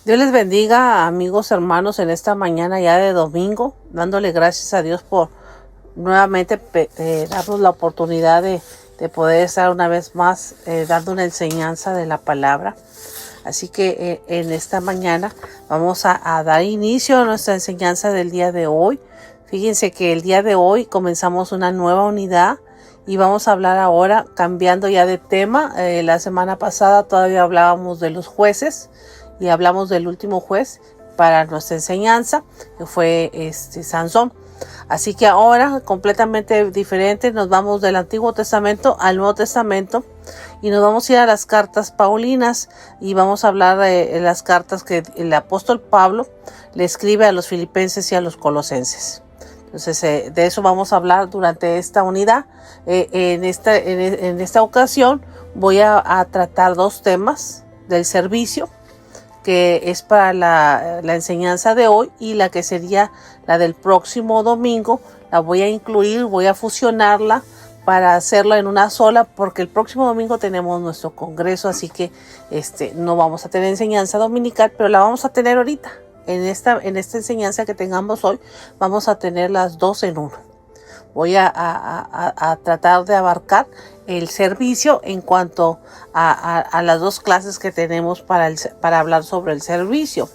Dios les bendiga, amigos, hermanos, en esta mañana ya de domingo, dándole gracias a Dios por nuevamente darnos la oportunidad de poder estar una vez más dando una enseñanza de la palabra. Así que en esta mañana vamos a dar inicio a nuestra enseñanza del día de hoy. Fíjense que el día de hoy comenzamos una nueva unidad y vamos a hablar ahora cambiando ya de tema. La semana pasada todavía hablábamos de los jueces y hablamos del último juez para nuestra enseñanza, que fue Sansón. Así que ahora, completamente diferente, nos vamos del Antiguo Testamento al Nuevo Testamento y nos vamos a ir a las cartas paulinas y vamos a hablar de las cartas que el apóstol Pablo le escribe a los filipenses y a los colosenses. Entonces, de eso vamos a hablar durante esta unidad. En esta ocasión voy a tratar dos temas: del servicio, que es para la enseñanza de hoy, y la que sería la del próximo domingo. La voy a incluir, voy a fusionarla para hacerlo en una sola, porque el próximo domingo tenemos nuestro congreso, así que no vamos a tener enseñanza dominical, pero la vamos a tener ahorita. En esta enseñanza que tengamos hoy, vamos a tener las dos en uno. Voy a tratar de abarcar el servicio en cuanto a las dos clases que tenemos para hablar sobre el servicio.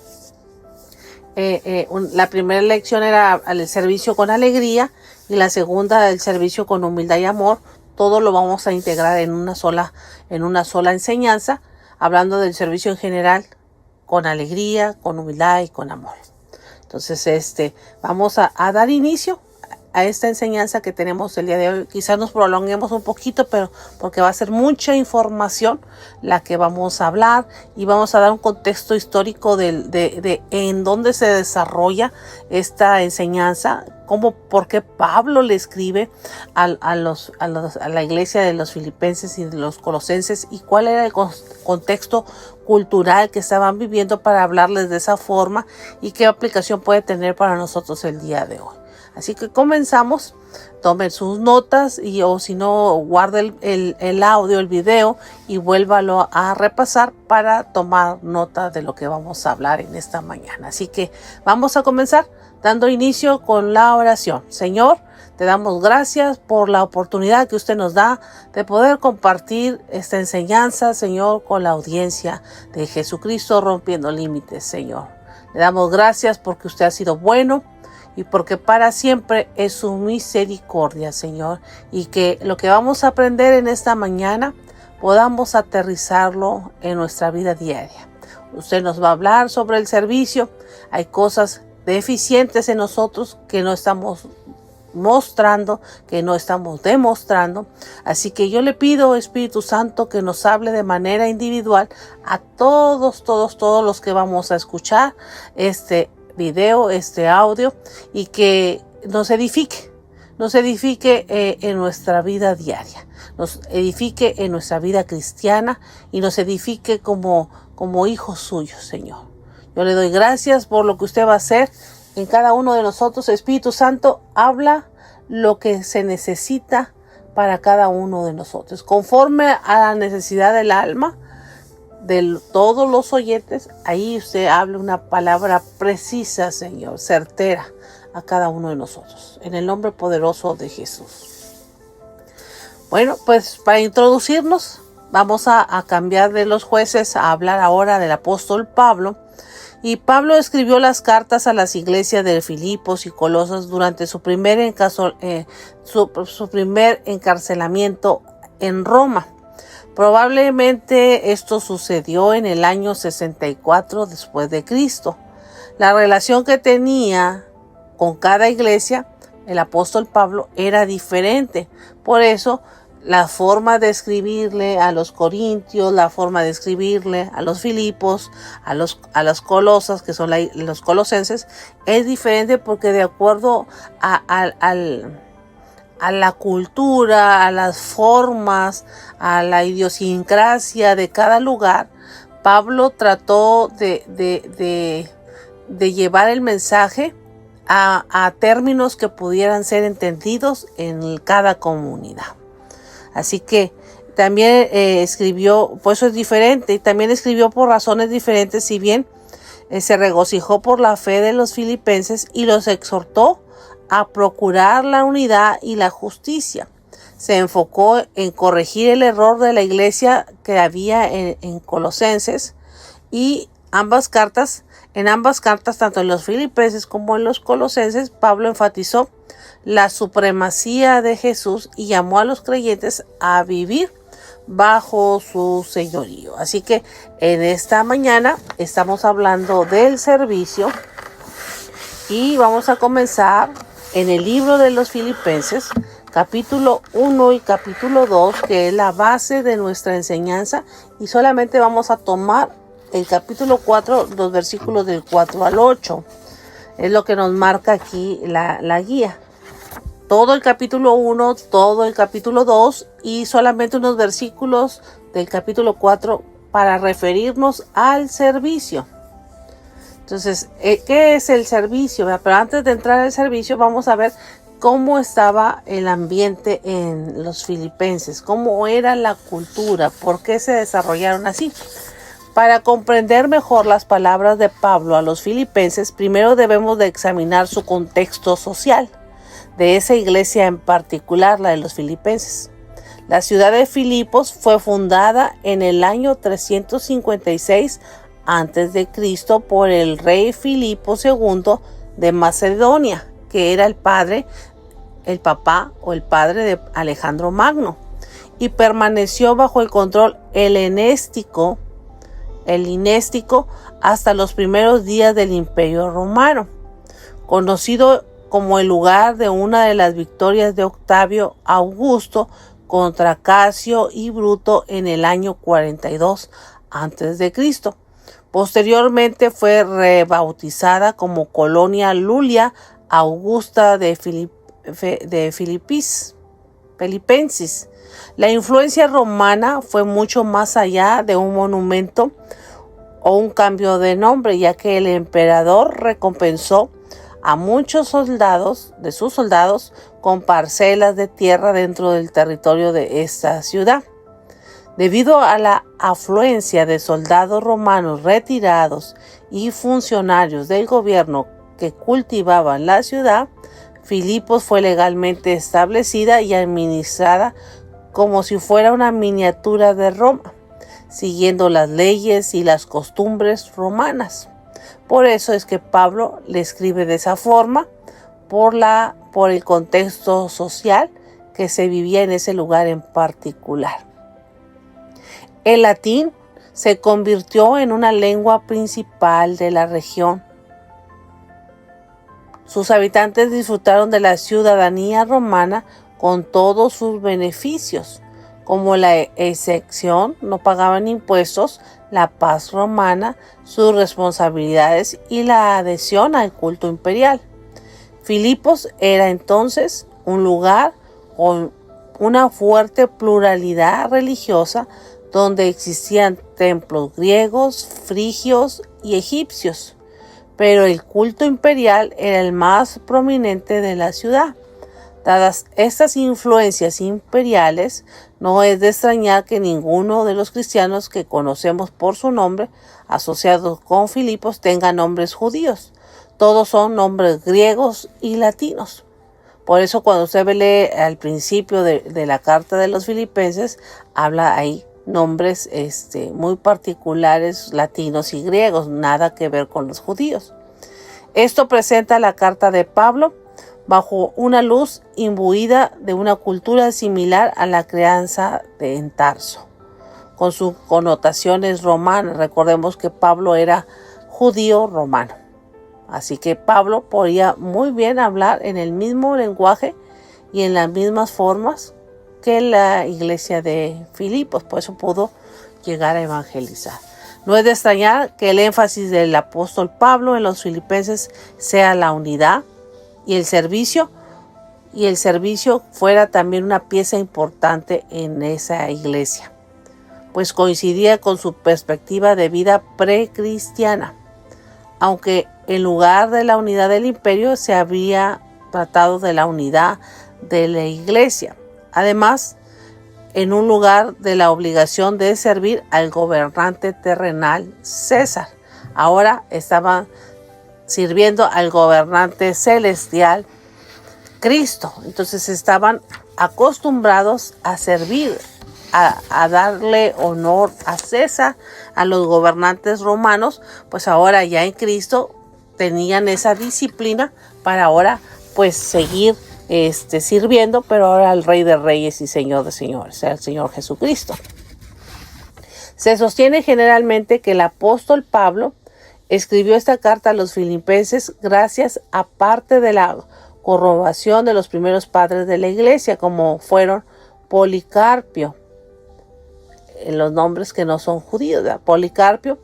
La primera lección era el servicio con alegría y la segunda el servicio con humildad y amor. Todo lo vamos a integrar en una sola enseñanza, hablando del servicio en general, con alegría, con humildad y con amor. Entonces, vamos a dar inicio a esta enseñanza que tenemos el día de hoy. Quizás nos prolonguemos un poquito, pero porque va a ser mucha información la que vamos a hablar, y vamos a dar un contexto histórico de en dónde se desarrolla esta enseñanza, por qué Pablo le escribe a la iglesia de los filipenses y de los colosenses, y cuál era el contexto cultural que estaban viviendo para hablarles de esa forma, y qué aplicación puede tener para nosotros el día de hoy. Así que comenzamos. Tomen sus notas o si no, guarde el audio, el video, y vuélvalo a repasar para tomar nota de lo que vamos a hablar en esta mañana. Así que vamos a comenzar dando inicio con la oración. Señor, te damos gracias por la oportunidad que usted nos da de poder compartir esta enseñanza, Señor, con la audiencia de Jesucristo Rompiendo Límites, Señor. Le damos gracias porque usted ha sido bueno y porque para siempre es su misericordia, Señor. Y que lo que vamos a aprender en esta mañana podamos aterrizarlo en nuestra vida diaria. Usted nos va a hablar sobre el servicio. Hay cosas deficientes en nosotros que no estamos mostrando, que no estamos demostrando. Así que yo le pido, Espíritu Santo, que nos hable de manera individual a todos los que vamos a escuchar este video, este audio, y que nos edifique en nuestra vida diaria, nos edifique en nuestra vida cristiana y nos edifique como hijos suyos, Señor. Yo le doy gracias por lo que usted va a hacer en cada uno de nosotros. Espíritu Santo, habla lo que se necesita para cada uno de nosotros, conforme a la necesidad del alma de todos los oyentes. Ahí usted habla una palabra precisa, Señor, certera a cada uno de nosotros, en el nombre poderoso de Jesús. Bueno, pues para introducirnos, vamos a cambiar de los jueces a hablar ahora del apóstol Pablo. Y Pablo escribió las cartas a las iglesias de Filipos y Colosas durante su primer encarcelamiento en Roma. Probablemente esto sucedió en el año 64 después de Cristo. La relación que tenía con cada iglesia el apóstol Pablo era diferente. Por eso la forma de escribirle a los corintios, la forma de escribirle a los filipos, a las colosas, que son los colosenses, es diferente, porque de acuerdo a la cultura, a las formas, a la idiosincrasia de cada lugar, Pablo trató de llevar el mensaje a términos que pudieran ser entendidos en cada comunidad. Así que también escribió, pues eso es diferente, y también escribió por razones diferentes. Si bien Se regocijó por la fe de los filipenses y los exhortó a procurar la unidad y la justicia. Se enfocó en corregir el error de la iglesia que había en Colosenses, y en ambas cartas, tanto en los filipenses como en los colosenses, Pablo enfatizó la supremacía de Jesús y llamó a los creyentes a vivir bajo su señorío. Así que en esta mañana estamos hablando del servicio y vamos a comenzar en el libro de los Filipenses, capítulo 1 y capítulo 2, que es la base de nuestra enseñanza, y solamente vamos a tomar el capítulo 4, los versículos del 4 al 8. Es lo que nos marca aquí la guía. Todo el capítulo 1, todo el capítulo 2 y solamente unos versículos del capítulo 4 para referirnos al servicio. Entonces, ¿qué es el servicio? Pero antes de entrar al servicio, vamos a ver cómo estaba el ambiente en los filipenses, cómo era la cultura, por qué se desarrollaron así. Para comprender mejor las palabras de Pablo a los filipenses, primero debemos de examinar su contexto social de esa iglesia en particular, la de los filipenses. La ciudad de Filipos fue fundada en el año 356 a.C. por el rey Filipo II de Macedonia, que era el papá de Alejandro Magno, y permaneció bajo el control helenístico hasta los primeros días del Imperio Romano, conocido como el lugar de una de las victorias de Octavio Augusto contra Casio y Bruto en el año 42 a.C. Posteriormente fue rebautizada como Colonia Lulia Augusta de Filipensis. La influencia romana fue mucho más allá de un monumento o un cambio de nombre, ya que el emperador recompensó a muchos de sus soldados con parcelas de tierra dentro del territorio de esta ciudad. Debido a la afluencia de soldados romanos retirados y funcionarios del gobierno que cultivaban la ciudad, Filipos fue legalmente establecida y administrada como si fuera una miniatura de Roma, siguiendo las leyes y las costumbres romanas. Por eso es que Pablo le escribe de esa forma, por el contexto social que se vivía en ese lugar en particular. El latín se convirtió en una lengua principal de la región. Sus habitantes disfrutaron de la ciudadanía romana con todos sus beneficios, como la exención, no pagaban impuestos, la paz romana, sus responsabilidades y la adhesión al culto imperial. Filipos era entonces un lugar con una fuerte pluralidad religiosa donde existían templos griegos, frigios y egipcios, pero el culto imperial era el más prominente de la ciudad. Dadas estas influencias imperiales, no es de extrañar que ninguno de los cristianos que conocemos por su nombre, asociados con Filipos, tenga nombres judíos. Todos son nombres griegos y latinos. Por eso cuando usted lee al principio de la carta de los filipenses, habla ahí nombres muy particulares, latinos y griegos, nada que ver con los judíos. Esto presenta la carta de Pablo bajo una luz imbuida de una cultura similar a la crianza en Tarso, con sus connotaciones romanas. Recordemos que Pablo era judío romano, así que Pablo podía muy bien hablar en el mismo lenguaje y en las mismas formas que la iglesia de Filipos, por eso pudo llegar a evangelizar. No es de extrañar que el énfasis del apóstol Pablo en los filipenses sea la unidad y el servicio fuera también una pieza importante en esa iglesia, pues coincidía con su perspectiva de vida precristiana, aunque en lugar de la unidad del imperio se había tratado de la unidad de la iglesia. Además, en un lugar de la obligación de servir al gobernante terrenal César, ahora estaban sirviendo al gobernante celestial, Cristo. Entonces estaban acostumbrados a servir, a darle honor a César, a los gobernantes romanos. Pues ahora ya en Cristo tenían esa disciplina para ahora pues seguir sirviendo, pero ahora al Rey de Reyes y Señor de Señores, al Señor Jesucristo. Se sostiene generalmente que el apóstol Pablo escribió esta carta a los filipenses gracias a parte de la corroboración de los primeros padres de la iglesia, como fueron Policarpio, en los nombres que no son judíos, ¿verdad? Policarpio,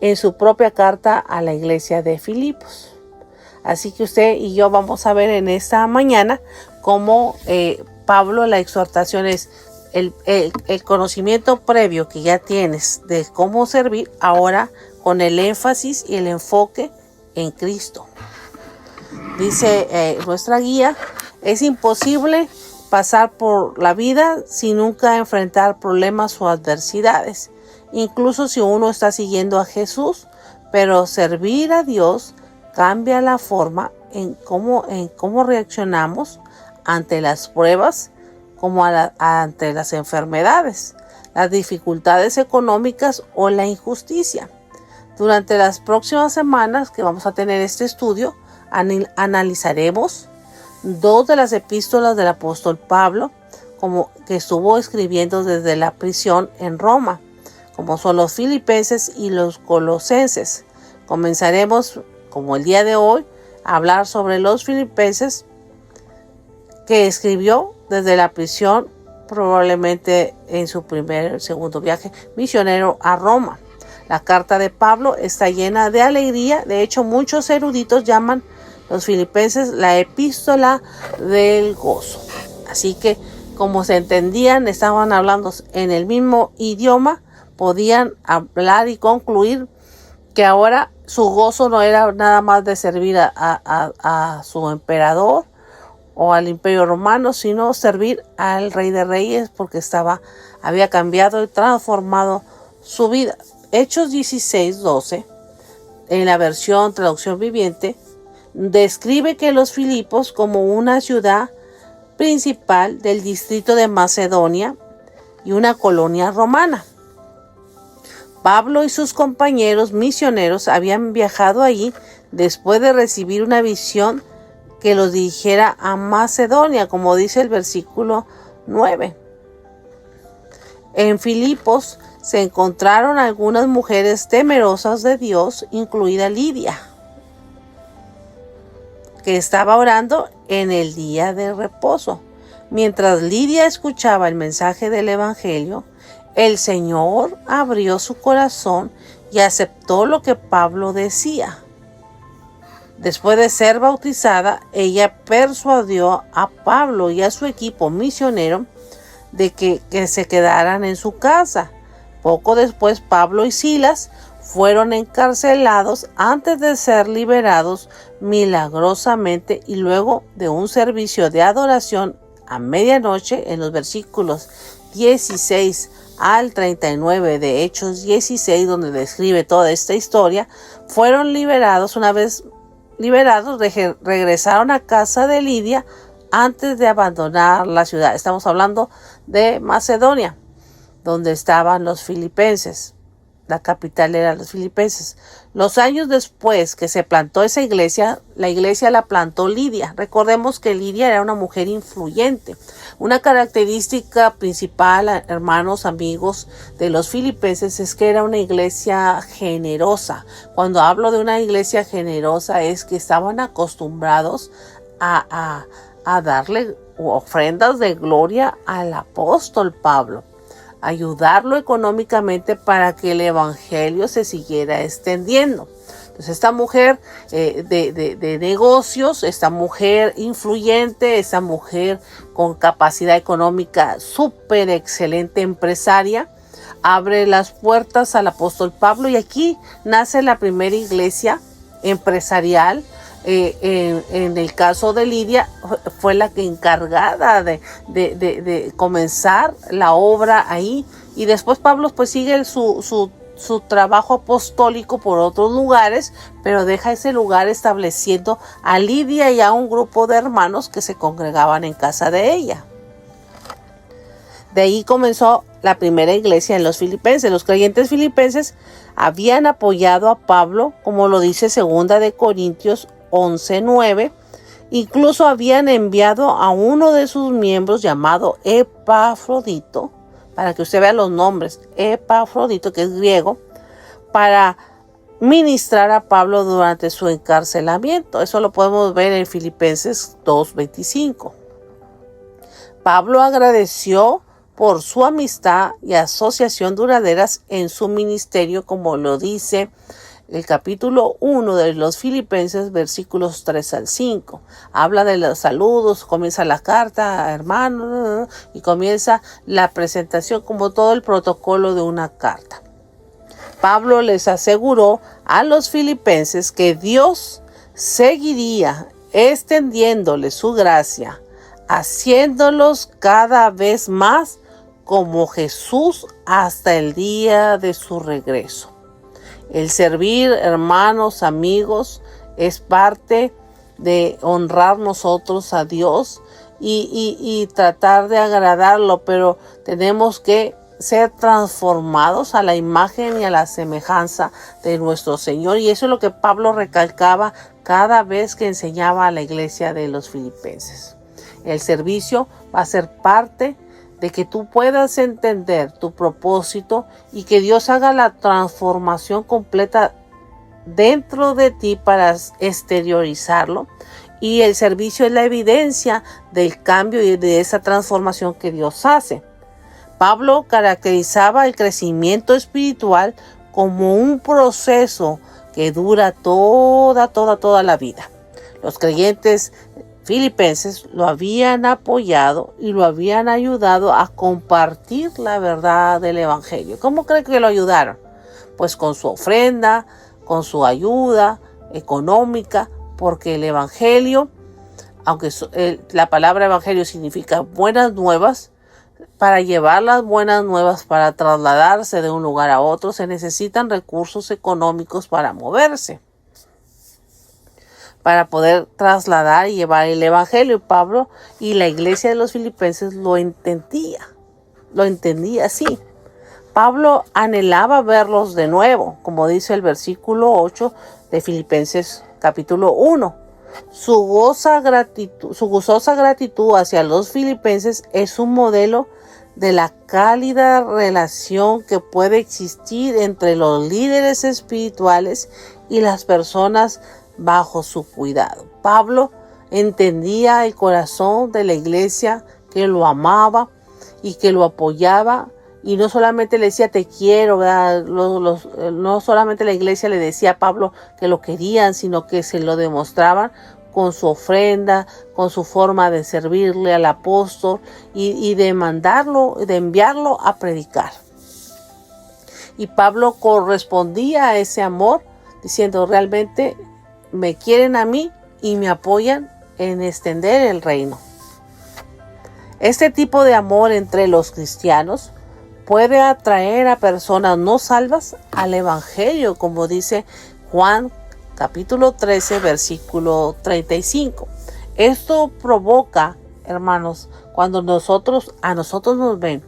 en su propia carta a la iglesia de Filipos. Así que usted y yo vamos a ver en esta mañana cómo Pablo, la exhortación es el conocimiento previo que ya tienes de cómo servir, ahora con el énfasis y el enfoque en Cristo. Dice nuestra guía, es imposible pasar por la vida sin nunca enfrentar problemas o adversidades, incluso si uno está siguiendo a Jesús, pero servir a Dios cambia la forma en cómo reaccionamos ante las pruebas, como ante las enfermedades, las dificultades económicas o la injusticia. Durante las próximas semanas que vamos a tener este estudio, analizaremos 2 de las epístolas del apóstol Pablo, como que estuvo escribiendo desde la prisión en Roma, como son los Filipenses y los Colosenses. Comenzaremos, como el día de hoy, a hablar sobre los Filipenses, que escribió desde la prisión, probablemente en su segundo viaje misionero a Roma. La carta de Pablo está llena de alegría. De hecho, muchos eruditos llaman los Filipenses la epístola del gozo. Así que, como se entendían, estaban hablando en el mismo idioma, podían hablar y concluir que ahora su gozo no era nada más de servir a su emperador o al Imperio Romano, sino servir al Rey de Reyes, porque había cambiado y transformado su vida. Hechos 16:12, en la versión traducción viviente, describe que los Filipos como una ciudad principal del distrito de Macedonia y una colonia romana. Pablo y sus compañeros misioneros habían viajado allí después de recibir una visión que los dirigiera a Macedonia, como dice el versículo 9. En Filipos se encontraron algunas mujeres temerosas de Dios, incluida Lidia, que estaba orando en el día de reposo. Mientras Lidia escuchaba el mensaje del Evangelio, el Señor abrió su corazón y aceptó lo que Pablo decía. Después de ser bautizada, ella persuadió a Pablo y a su equipo misionero de que se quedaran en su casa. Poco después, Pablo y Silas fueron encarcelados antes de ser liberados milagrosamente, y luego de un servicio de adoración a medianoche en los versículos 16 al 39 de Hechos 16, donde describe toda esta historia, fueron liberados. Una vez liberados, regresaron a casa de Lidia antes de abandonar la ciudad. Estamos hablando de Macedonia, donde estaban los filipenses. La capital era los filipenses. Los años después que se plantó esa iglesia, la iglesia la plantó Lidia. Recordemos que Lidia era una mujer influyente. Una característica principal, hermanos, amigos, de los filipenses es que era una iglesia generosa. Cuando hablo de una iglesia generosa es que estaban acostumbrados a darle ofrendas de gloria al apóstol Pablo, ayudarlo económicamente para que el evangelio se siguiera extendiendo. Entonces, esta mujer de negocios, esta mujer influyente, esta mujer con capacidad económica súper excelente, empresaria, abre las puertas al apóstol Pablo, y aquí nace la primera iglesia empresarial. En el caso de Lidia, fue la que encargada de comenzar la obra ahí, y después Pablo pues sigue su su trabajo apostólico por otros lugares, pero deja ese lugar estableciendo a Lidia y a un grupo de hermanos que se congregaban en casa de ella. De ahí comenzó la primera iglesia en los filipenses. Los creyentes filipenses habían apoyado a Pablo, como lo dice 2 de Corintios 11:9. Incluso habían enviado a uno de sus miembros llamado Epafrodito, para que usted vea los nombres, Epafrodito, que es griego, para ministrar a Pablo durante su encarcelamiento. Eso lo podemos ver en Filipenses 2:25. Pablo agradeció por su amistad y asociación duraderas en su ministerio, como lo dice el capítulo 1 de los Filipenses, versículos 3 al 5. Habla de los saludos, comienza la carta, hermano, y comienza la presentación como todo el protocolo de una carta. Pablo les aseguró a los filipenses que Dios seguiría extendiéndoles su gracia, haciéndolos cada vez más como Jesús hasta el día de su regreso. El servir, hermanos, amigos, es parte de honrar nosotros a Dios y tratar de agradarlo, pero tenemos que ser transformados a la imagen y a la semejanza de nuestro Señor. Y eso es lo que Pablo recalcaba cada vez que enseñaba a la iglesia de los filipenses. El servicio va a ser parte de que tú puedas entender tu propósito y que Dios haga la transformación completa dentro de ti para exteriorizarlo. Y el servicio es la evidencia del cambio y de esa transformación que Dios hace. Pablo caracterizaba el crecimiento espiritual como un proceso que dura toda la vida. Los creyentes filipenses lo habían apoyado y lo habían ayudado a compartir la verdad del evangelio. ¿Cómo creen que lo ayudaron? Pues con su ofrenda, con su ayuda económica, porque el evangelio, aunque la palabra evangelio significa buenas nuevas, para llevar las buenas nuevas, para trasladarse de un lugar a otro, se necesitan recursos económicos para moverse, para poder trasladar y llevar el evangelio. Pablo y la iglesia de los filipenses lo entendía así. Pablo anhelaba verlos de nuevo, como dice el versículo 8 de Filipenses capítulo 1. Su gozosa gratitud hacia los filipenses es un modelo de la cálida relación que puede existir entre los líderes espirituales y las personas bajo su cuidado. Pablo entendía el corazón de la iglesia, que lo amaba y que lo apoyaba, y no solamente le decía te quiero, ¿verdad? No solamente la iglesia le decía a Pablo que lo querían, sino que se lo demostraban con su ofrenda, con su forma de servirle al apóstol y de mandarlo, de enviarlo a predicar. Y Pablo correspondía a ese amor diciendo realmente me quieren a mí y me apoyan en extender el reino. Este tipo de amor entre los cristianos puede atraer a personas no salvas al evangelio, como dice Juan capítulo 13, versículo 35. Esto provoca, hermanos, cuando a nosotros nos ven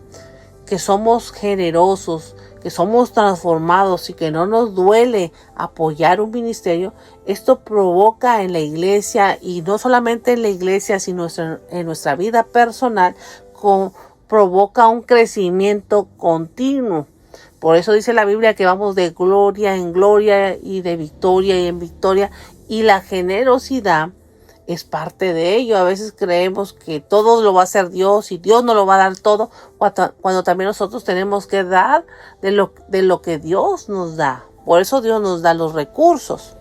que somos generosos, que somos transformados y que no nos duele apoyar un ministerio, esto provoca en la iglesia, y no solamente en la iglesia, sino en nuestra vida personal, provoca un crecimiento continuo. Por eso dice la Biblia que vamos de gloria en gloria y de victoria en victoria, y la generosidad es parte de ello. A veces creemos que todo lo va a hacer Dios y Dios nos lo va a dar todo, cuando también nosotros tenemos que dar de lo que Dios nos da. Por eso Dios nos da los recursos.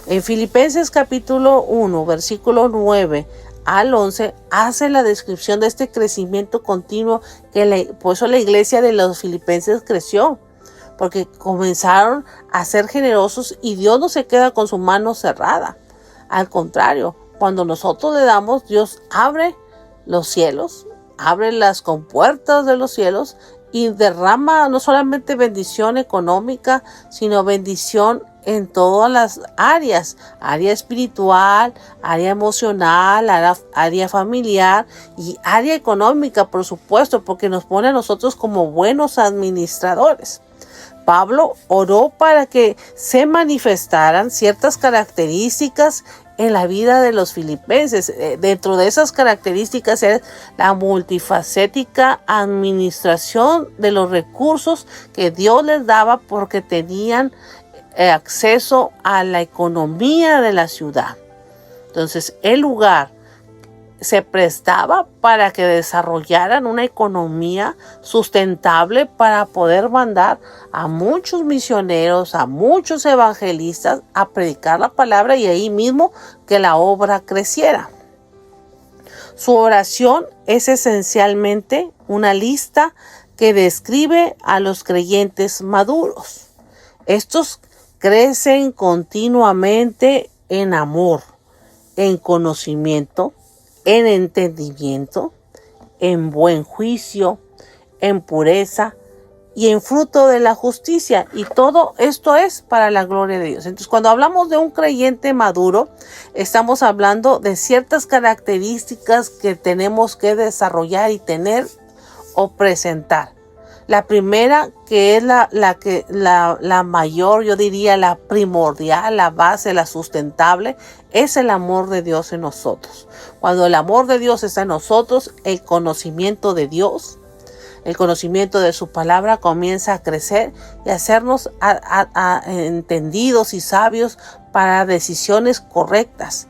En Filipenses capítulo 1, versículo 9 al 11, hace la descripción de este crecimiento continuo por eso la iglesia de los filipenses creció, porque comenzaron a ser generosos y Dios no se queda con su mano cerrada. Al contrario, cuando nosotros le damos, Dios abre los cielos, abre las compuertas de los cielos y derrama no solamente bendición económica, sino bendición en todas las áreas, área espiritual, área emocional, área familiar y área económica, por supuesto, porque nos pone a nosotros como buenos administradores. Pablo oró para que se manifestaran ciertas características en la vida de los filipenses. Dentro de esas características es la multifacética administración de los recursos que Dios les daba porque tenían acceso a la economía de la ciudad. Entonces, el lugar se prestaba para que desarrollaran una economía sustentable para poder mandar a muchos misioneros, a muchos evangelistas a predicar la palabra y ahí mismo que la obra creciera. Su oración es esencialmente una lista que describe a los creyentes maduros. Estos crecen continuamente en amor, en conocimiento, en entendimiento, en buen juicio, en pureza y en fruto de la justicia. Y todo esto es para la gloria de Dios. Entonces, cuando hablamos de un creyente maduro, estamos hablando de ciertas características que tenemos que desarrollar y tener o presentar. La primera, que es la mayor, yo diría la primordial, la base, la sustentable, es el amor de Dios en nosotros. Cuando el amor de Dios está en nosotros, el conocimiento de Dios, el conocimiento de su palabra comienza a crecer y a hacernos entendidos y sabios para decisiones correctas.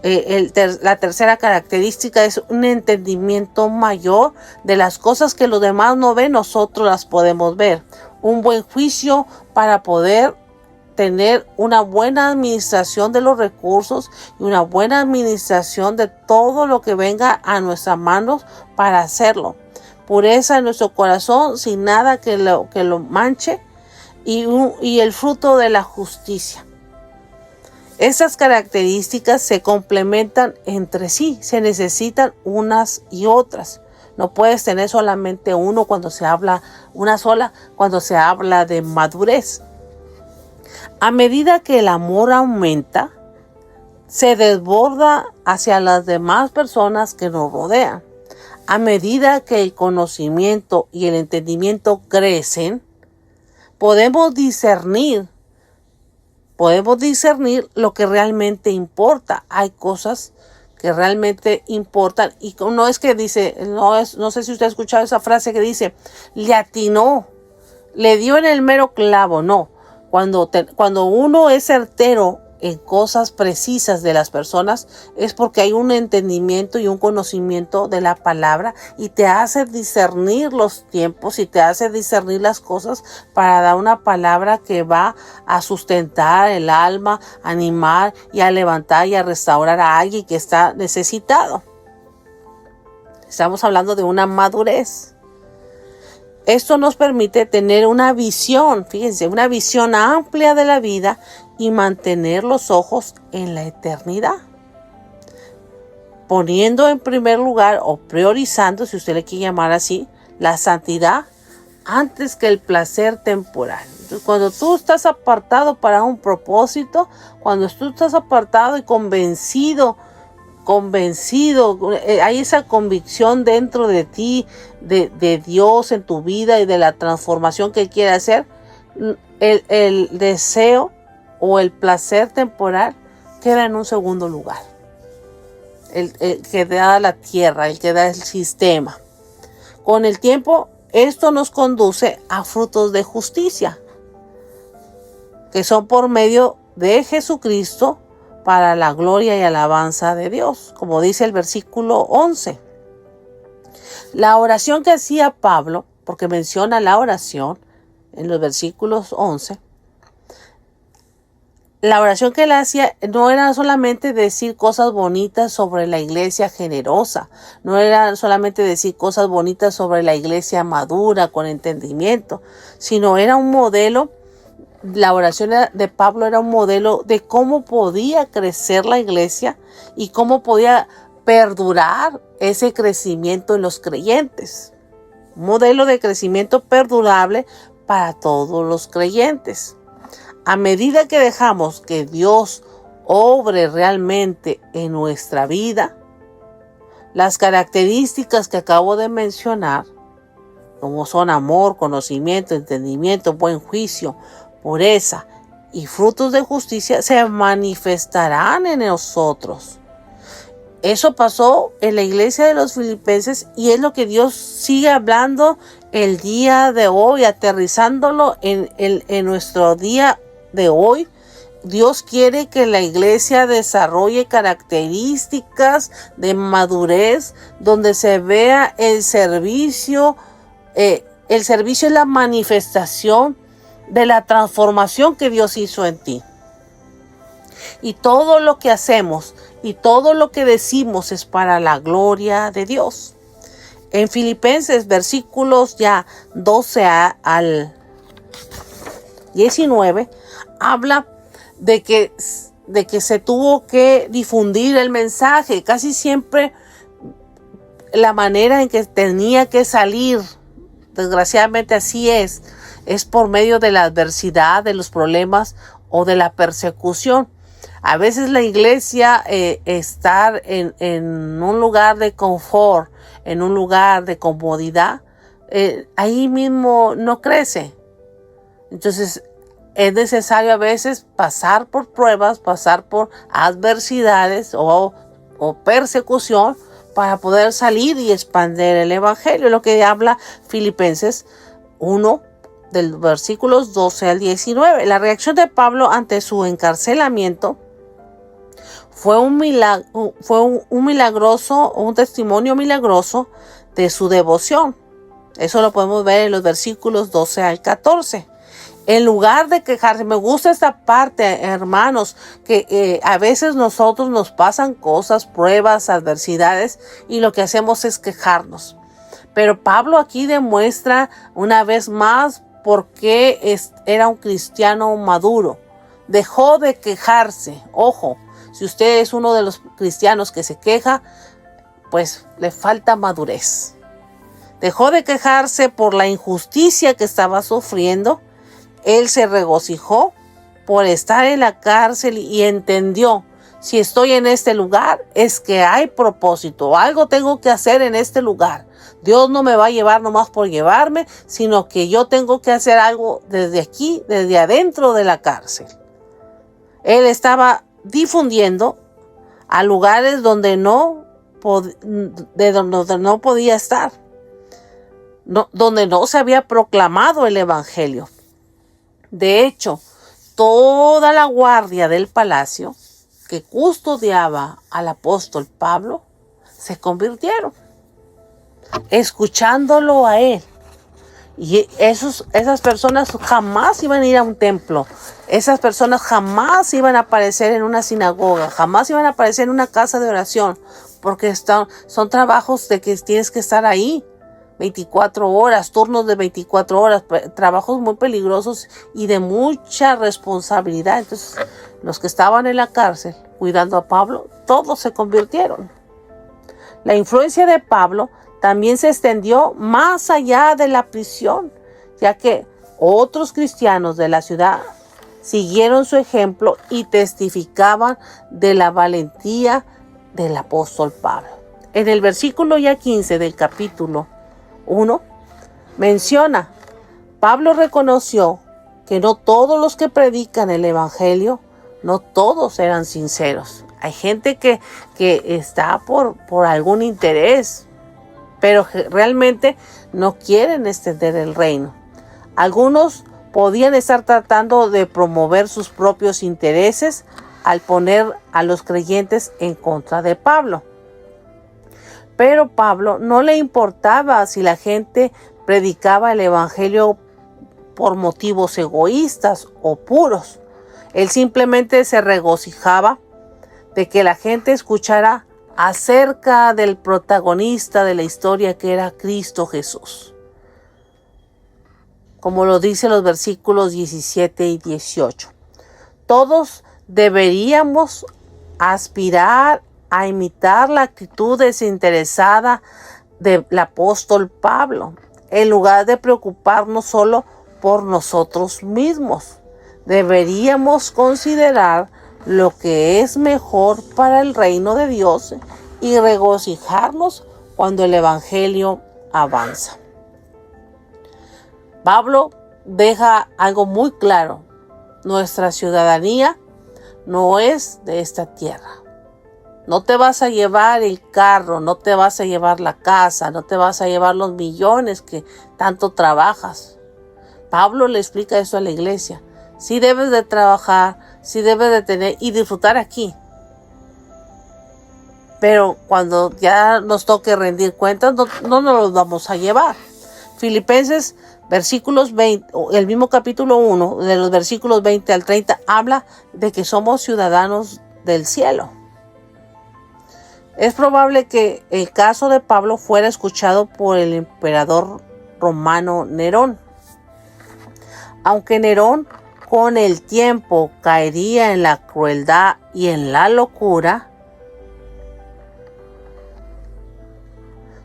La tercera característica es un entendimiento mayor de las cosas que los demás no ven, nosotros las podemos ver. Un buen juicio para poder tener una buena administración de los recursos y una buena administración de todo lo que venga a nuestras manos para hacerlo. Pureza en nuestro corazón sin nada que lo manche y el fruto de la justicia. Esas características se complementan entre sí, se necesitan unas y otras. No puedes tener solamente una sola cuando se habla de madurez. A medida que el amor aumenta, se desborda hacia las demás personas que nos rodean. A medida que el conocimiento y el entendimiento crecen, podemos discernir lo que realmente importa. Hay cosas que realmente importan y no es que dice, no sé si usted ha escuchado esa frase que dice, le atinó, le dio en el mero clavo. No, cuando uno es certero en cosas precisas de las personas es porque hay un entendimiento y un conocimiento de la palabra y te hace discernir los tiempos y te hace discernir las cosas para dar una palabra que va a sustentar el alma, animar y a levantar y a restaurar a alguien que está necesitado. Estamos hablando de una madurez. Esto nos permite tener una visión, fíjense, una visión amplia de la vida y mantener los ojos en la eternidad. Poniendo en primer lugar o priorizando, si usted le quiere llamar así, la santidad antes que el placer temporal. Entonces, cuando tú estás apartado para un propósito, cuando tú estás apartado y convencido, hay esa convicción dentro de ti, de Dios en tu vida y de la transformación que quiere hacer, el deseo o el placer temporal queda en un segundo lugar. El que da la tierra, el que da el sistema. Con el tiempo, esto nos conduce a frutos de justicia, que son por medio de Jesucristo, para la gloria y alabanza de Dios, como dice el versículo 11. La oración que hacía Pablo, porque menciona la oración en los versículos 11, la oración que él hacía no era solamente decir cosas bonitas sobre la iglesia generosa, no era solamente decir cosas bonitas sobre la iglesia madura, con entendimiento, sino era un modelo. La oración de Pablo era un modelo de cómo podía crecer la iglesia y cómo podía perdurar ese crecimiento en los creyentes. un modelo de crecimiento perdurable para todos los creyentes. A medida que dejamos que Dios obre realmente en nuestra vida, las características que acabo de mencionar, como son amor, conocimiento, entendimiento, buen juicio, pureza y frutos de justicia, se manifestarán en nosotros. Eso pasó en la iglesia de los Filipenses y es lo que Dios sigue hablando el día de hoy, aterrizándolo en nuestro día de hoy. Dios quiere que la iglesia desarrolle características de madurez donde se vea el servicio. El servicio es la manifestación de la transformación que Dios hizo en ti. Y todo lo que hacemos y todo lo que decimos es para la gloria de Dios. En Filipenses, versículos ya 12 al 19, habla de que se tuvo que difundir el mensaje. Casi siempre la manera en que tenía que salir, desgraciadamente así es por medio de la adversidad, de los problemas o de la persecución. A veces la iglesia, estar en un lugar de confort, en un lugar de comodidad, ahí mismo no crece. Entonces es necesario a veces pasar por pruebas, pasar por adversidades o persecución para poder salir y expandir el evangelio. Lo que habla Filipenses 1, del versículos 12 al 19. La reacción de Pablo ante su encarcelamiento fue un testimonio milagroso de su devoción. Eso lo podemos ver en los versículos 12 al 14. En lugar de quejarse, me gusta esta parte, hermanos, que a veces nosotros nos pasan cosas, pruebas, adversidades, y lo que hacemos es quejarnos. Pero Pablo aquí demuestra una vez más por qué era un cristiano maduro. Dejó de quejarse. Ojo, si usted es uno de los cristianos que se queja, pues le falta madurez. Dejó de quejarse por la injusticia que estaba sufriendo. Él se regocijó por estar en la cárcel y entendió, si estoy en este lugar es que hay propósito, algo tengo que hacer en este lugar. Dios no me va a llevar nomás por llevarme, sino que yo tengo que hacer algo desde aquí, desde adentro de la cárcel. Él estaba difundiendo a lugares donde no podía estar, donde no se había proclamado el evangelio. De hecho, toda la guardia del palacio que custodiaba al apóstol Pablo se convirtieron, escuchándolo a él. Y esas personas jamás iban a ir a un templo. Esas personas jamás iban a aparecer en una sinagoga, jamás iban a aparecer en una casa de oración, porque son trabajos de que tienes que estar ahí 24 horas, turnos de 24 horas, trabajos muy peligrosos y de mucha responsabilidad. Entonces, los que estaban en la cárcel cuidando a Pablo, todos se convirtieron. La influencia de Pablo también se extendió más allá de la prisión, ya que otros cristianos de la ciudad siguieron su ejemplo y testificaban de la valentía del apóstol Pablo. En el versículo ya 15 del capítulo 1 menciona, Pablo reconoció que no todos los que predican el evangelio, no todos eran sinceros. Hay gente que está por algún interés, pero realmente no quieren extender el reino. Algunos podían estar tratando de promover sus propios intereses al poner a los creyentes en contra de Pablo. Pero Pablo no le importaba si la gente predicaba el evangelio por motivos egoístas o puros. Él simplemente se regocijaba de que la gente escuchara acerca del protagonista de la historia, que era Cristo Jesús. Como lo dicen los versículos 17 y 18. Todos deberíamos aspirar a imitar la actitud desinteresada del apóstol Pablo. en lugar de preocuparnos solo por nosotros mismos. Deberíamos considerar lo que es mejor para el reino de Dios y regocijarnos cuando el Evangelio avanza. Pablo deja algo muy claro: nuestra ciudadanía no es de esta tierra. No te vas a llevar el carro, no te vas a llevar la casa, no te vas a llevar los millones que tanto trabajas. Pablo le explica eso a la iglesia. Sí debes de trabajar, sí debes de tener y disfrutar aquí. Pero cuando ya nos toque rendir cuentas, no nos los vamos a llevar. Filipenses versículos 20, el mismo capítulo 1, de los versículos 20 al 30, habla de que somos ciudadanos del cielo. Es probable que el caso de Pablo fuera escuchado por el emperador romano Nerón. Aunque Nerón con el tiempo caería en la crueldad y en la locura,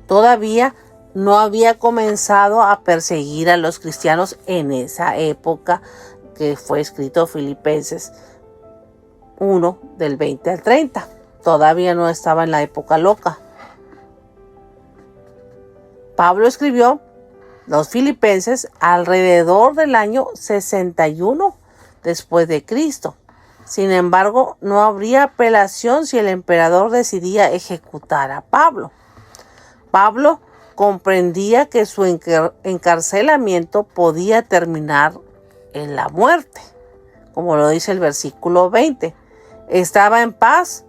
todavía no había comenzado a perseguir a los cristianos en esa época que fue escrito Filipenses 1 del 20 al 30. Todavía no estaba en la época loca. Pablo escribió los Filipenses alrededor del año 61 después de Cristo. Sin embargo, no habría apelación si el emperador decidía ejecutar a Pablo. Pablo comprendía que su encarcelamiento podía terminar en la muerte, como lo dice el versículo 20. Estaba en paz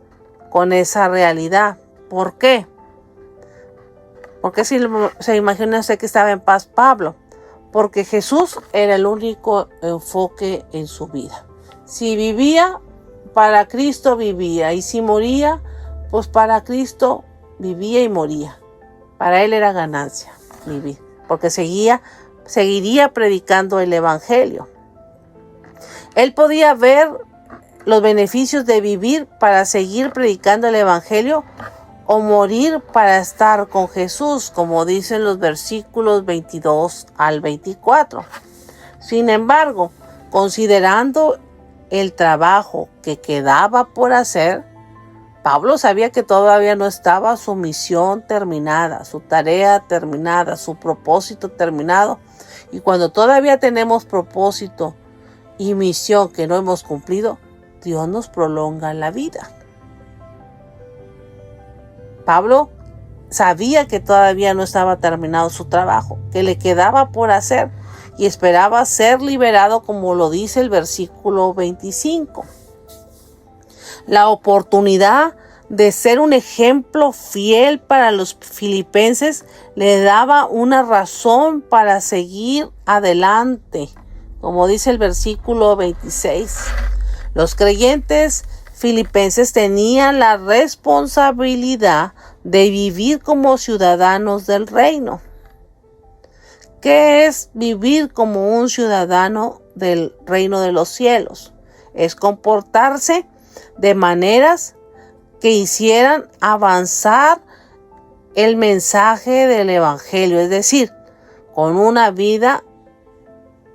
con esa realidad. ¿Por qué? Porque si se imagina usted que estaba en paz Pablo, porque Jesús era el único enfoque en su vida. Si vivía, para Cristo vivía, y si moría, pues para Cristo vivía y moría. Para él era ganancia vivir, porque seguiría predicando el Evangelio. Él podía ver los beneficios de vivir para seguir predicando el Evangelio o morir para estar con Jesús, como dicen los versículos 22 al 24. Sin embargo, considerando el trabajo que quedaba por hacer, Pablo sabía que todavía no estaba su misión terminada, su tarea terminada, su propósito terminado. Y cuando todavía tenemos propósito y misión que no hemos cumplido, Dios nos prolonga la vida. Pablo sabía que todavía no estaba terminado su trabajo, que le quedaba por hacer y esperaba ser liberado, como lo dice el versículo 25. La oportunidad de ser un ejemplo fiel para los filipenses le daba una razón para seguir adelante, como dice el versículo 26. Los creyentes filipenses tenían la responsabilidad de vivir como ciudadanos del reino. ¿Qué es vivir como un ciudadano del reino de los cielos? Es comportarse de maneras que hicieran avanzar el mensaje del Evangelio, es decir, con una vida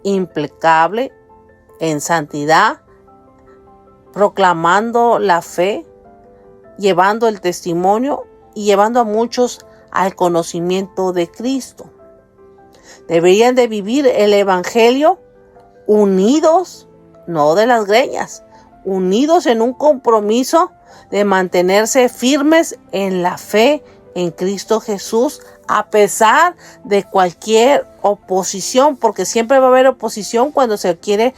impecable en santidad, proclamando la fe, llevando el testimonio y llevando a muchos al conocimiento de Cristo. Deberían de vivir el Evangelio unidos, no de las greñas, unidos en un compromiso de mantenerse firmes en la fe en Cristo Jesús, a pesar de cualquier oposición, porque siempre va a haber oposición cuando se quiere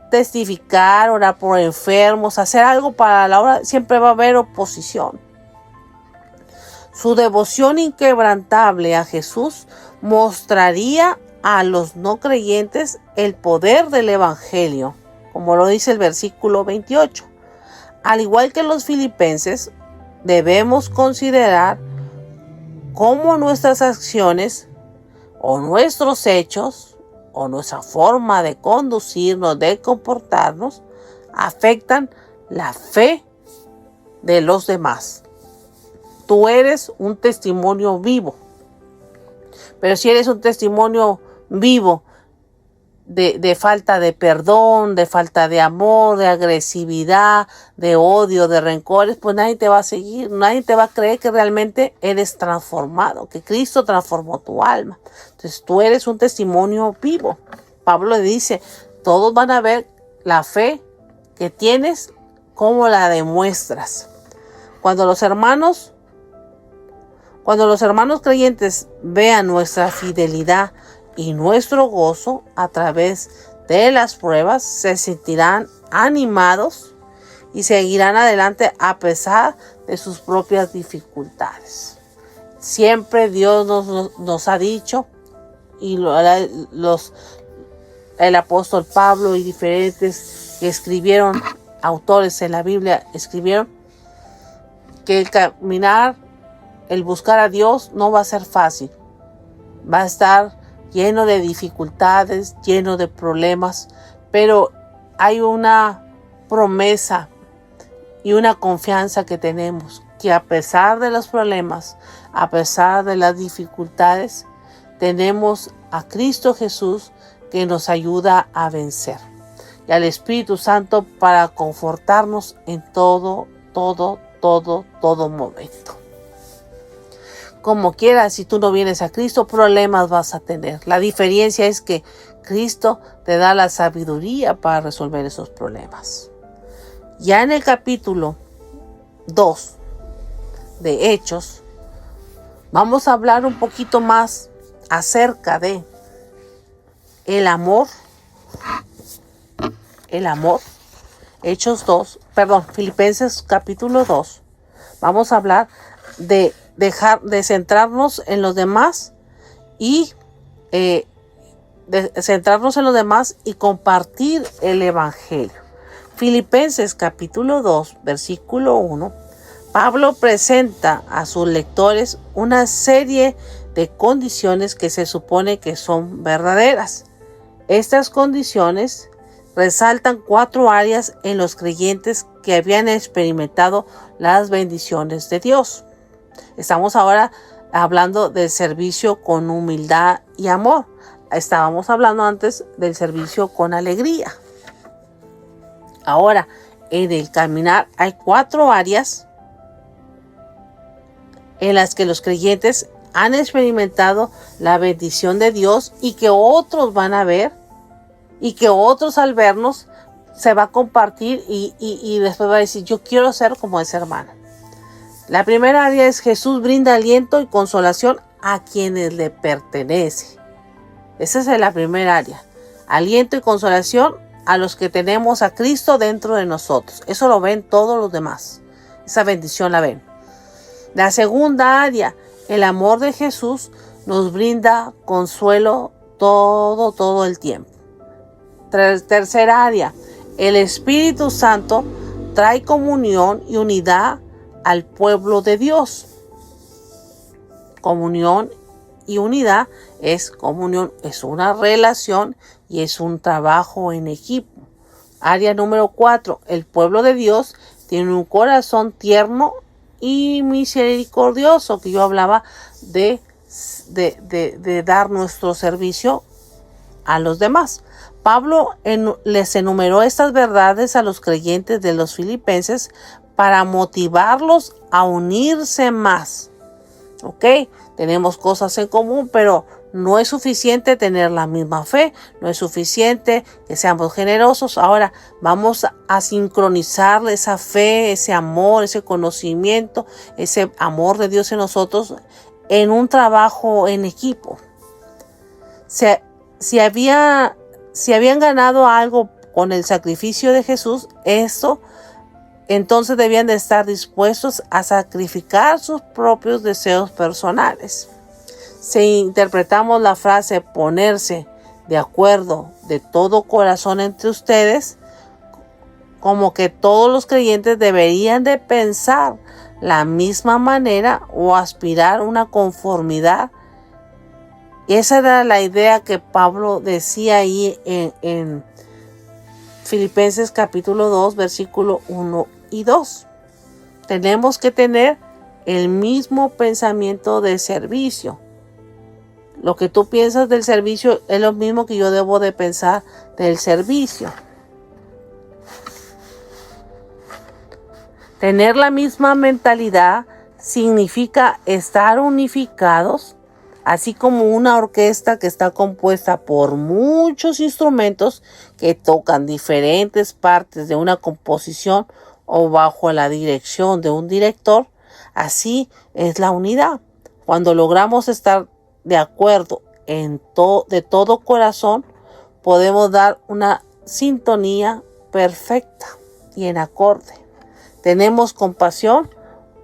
testificar, orar por enfermos, hacer algo para la obra, siempre va a haber oposición. Su devoción inquebrantable a Jesús mostraría a los no creyentes el poder del Evangelio, como lo dice el versículo 28. Al igual que los filipenses, debemos considerar cómo nuestras acciones o nuestros hechos o nuestra forma de conducirnos, de comportarnos, afectan la fe de los demás. Tú eres un testimonio vivo. Pero si eres un testimonio vivo de falta de perdón, de falta de amor, de agresividad, de odio, de rencores, pues nadie te va a seguir, nadie te va a creer que realmente eres transformado, que Cristo transformó tu alma. Entonces tú eres un testimonio vivo. Pablo le dice, todos van a ver la fe que tienes, cómo la demuestras. Cuando los hermanos creyentes vean nuestra fidelidad y nuestro gozo a través de las pruebas, se sentirán animados y seguirán adelante a pesar de sus propias dificultades. Siempre Dios nos ha dicho, y el apóstol Pablo y diferentes que escribieron, autores en la Biblia, escribieron que el caminar, el buscar a Dios no va a ser fácil. Va a estar lleno de dificultades, lleno de problemas, pero hay una promesa y una confianza que tenemos, que a pesar de los problemas, a pesar de las dificultades, tenemos a Cristo Jesús que nos ayuda a vencer, y al Espíritu Santo para confortarnos en todo momento. Como quieras, si tú no vienes a Cristo, problemas vas a tener. La diferencia es que Cristo te da la sabiduría para resolver esos problemas. Ya en el capítulo 2 de Hechos, vamos a hablar un poquito más acerca de el amor. Filipenses capítulo 2. Vamos a hablar de dejar de centrarnos en los demás y compartir el evangelio. Filipenses capítulo 2, versículo 1. Pablo presenta a sus lectores una serie de condiciones que se supone que son verdaderas. Estas condiciones resaltan 4 áreas en los creyentes que habían experimentado las bendiciones de Dios. Estamos ahora hablando del servicio con humildad y amor. Estábamos hablando antes del servicio con alegría. Ahora, en el caminar hay 4 áreas en las que los creyentes han experimentado la bendición de Dios y que otros van a ver, y que otros al vernos se va a compartir y después va a decir, yo quiero ser como ese hermano. La primera área es Jesús brinda aliento y consolación a quienes le pertenece. Esa es la primera área. Aliento y consolación a los que tenemos a Cristo dentro de nosotros. Eso lo ven todos los demás. Esa bendición la ven. La segunda área, el amor de Jesús nos brinda consuelo todo el tiempo. Tercera área, el Espíritu Santo trae comunión y unidad al pueblo de Dios. Comunión y unidad es una relación y es un trabajo en equipo. Área número 4, el pueblo de Dios tiene un corazón tierno y misericordioso, que yo hablaba de dar nuestro servicio a los demás. Pablo les enumeró estas verdades a los creyentes de los filipenses para motivarlos a unirse más. ¿Ok? Tenemos cosas en común, pero no es suficiente tener la misma fe, no es suficiente que seamos generosos. Ahora vamos a sincronizar esa fe, ese amor, ese conocimiento, ese amor de Dios en nosotros en un trabajo en equipo. Si habían ganado algo con el sacrificio de Jesús, entonces debían de estar dispuestos a sacrificar sus propios deseos personales. Si interpretamos la frase ponerse de acuerdo de todo corazón entre ustedes, como que todos los creyentes deberían de pensar la misma manera o aspirar a una conformidad. Y esa era la idea que Pablo decía ahí en Filipenses capítulo 2, versículo 1 y 2. Tenemos que tener el mismo pensamiento de servicio. Lo que tú piensas del servicio es lo mismo que yo debo de pensar del servicio. Tener la misma mentalidad significa estar unificados, así como una orquesta que está compuesta por muchos instrumentos que tocan diferentes partes de una composición o bajo la dirección de un director. Así es la unidad. Cuando logramos estar de acuerdo de todo corazón, podemos dar una sintonía perfecta y en acorde. Tenemos compasión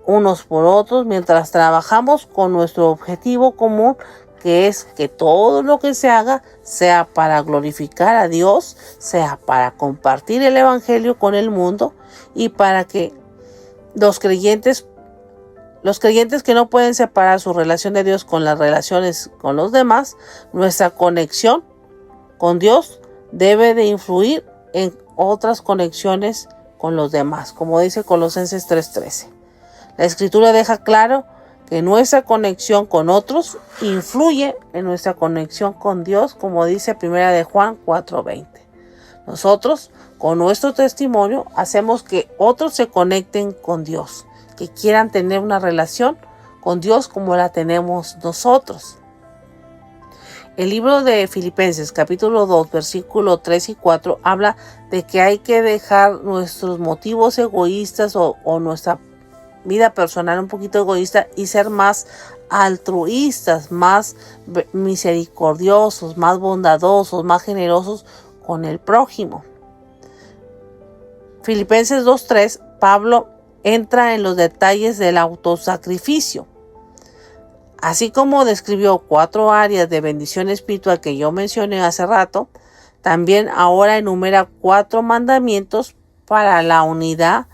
unos por otros mientras trabajamos con nuestro objetivo común, que es que todo lo que se haga sea para glorificar a Dios, sea para compartir el evangelio con el mundo y para que los creyentes que no pueden separar su relación de Dios con las relaciones con los demás, nuestra conexión con Dios debe de influir en otras conexiones con los demás, como dice Colosenses 3:13. La Escritura deja claro que nuestra conexión con otros influye en nuestra conexión con Dios, como dice 1 de Juan 4:20. Nosotros, con nuestro testimonio, hacemos que otros se conecten con Dios, que quieran tener una relación con Dios como la tenemos nosotros. El libro de Filipenses, capítulo 2, versículo 3 y 4, habla de que hay que dejar nuestros motivos egoístas o nuestra vida personal un poquito egoísta y ser más altruistas, más misericordiosos, más bondadosos, más generosos con el prójimo. Filipenses 2:3, Pablo entra en los detalles del autosacrificio. Así como describió 4 áreas de bendición espiritual que yo mencioné hace rato, también ahora enumera 4 mandamientos para la unidad,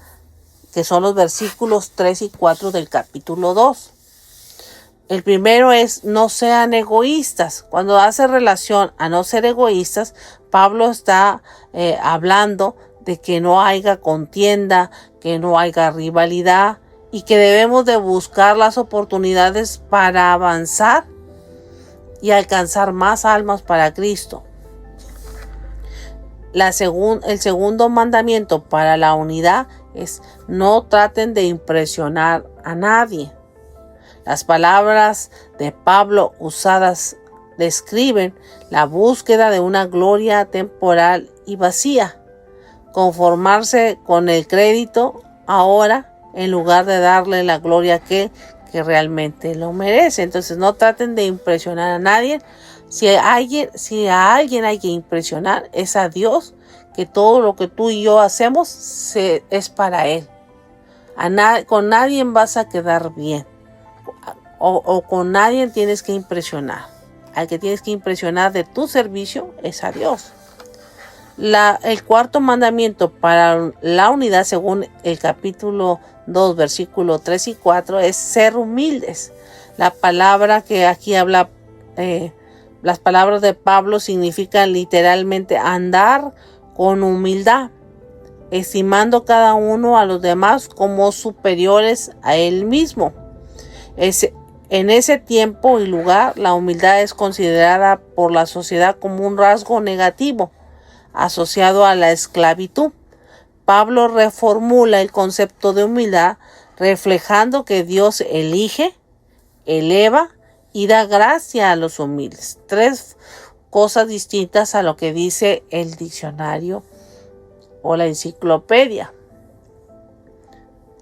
que son los versículos 3 y 4 del capítulo 2. El primero es: no sean egoístas. Cuando hace relación a no ser egoístas, Pablo está hablando de que no haya contienda, que no haya rivalidad y que debemos de buscar las oportunidades para avanzar y alcanzar más almas para Cristo. El segundo mandamiento para la unidad es: no traten de impresionar a nadie. Las palabras de Pablo usadas describen la búsqueda de una gloria temporal y vacía. Conformarse con el crédito ahora en lugar de darle la gloria a aquel que realmente lo merece. Entonces no traten de impresionar a nadie. Si a alguien hay que impresionar, es a Dios, que todo lo que tú y yo hacemos es para Él. Con nadie vas a quedar bien o con nadie tienes que impresionar. Al que tienes que impresionar de tu servicio es a Dios. El cuarto mandamiento para la unidad, según el capítulo 2, versículo 3 y 4, es ser humildes. La palabra que aquí habla, las palabras de Pablo significan literalmente andar con humildad, estimando cada uno a los demás como superiores a él mismo. En ese tiempo y lugar, la humildad es considerada por la sociedad como un rasgo negativo asociado a la esclavitud. Pablo reformula el concepto de humildad, reflejando que Dios elige, eleva y da gracia a los humildes. 3 cosas distintas a lo que dice el diccionario o la enciclopedia.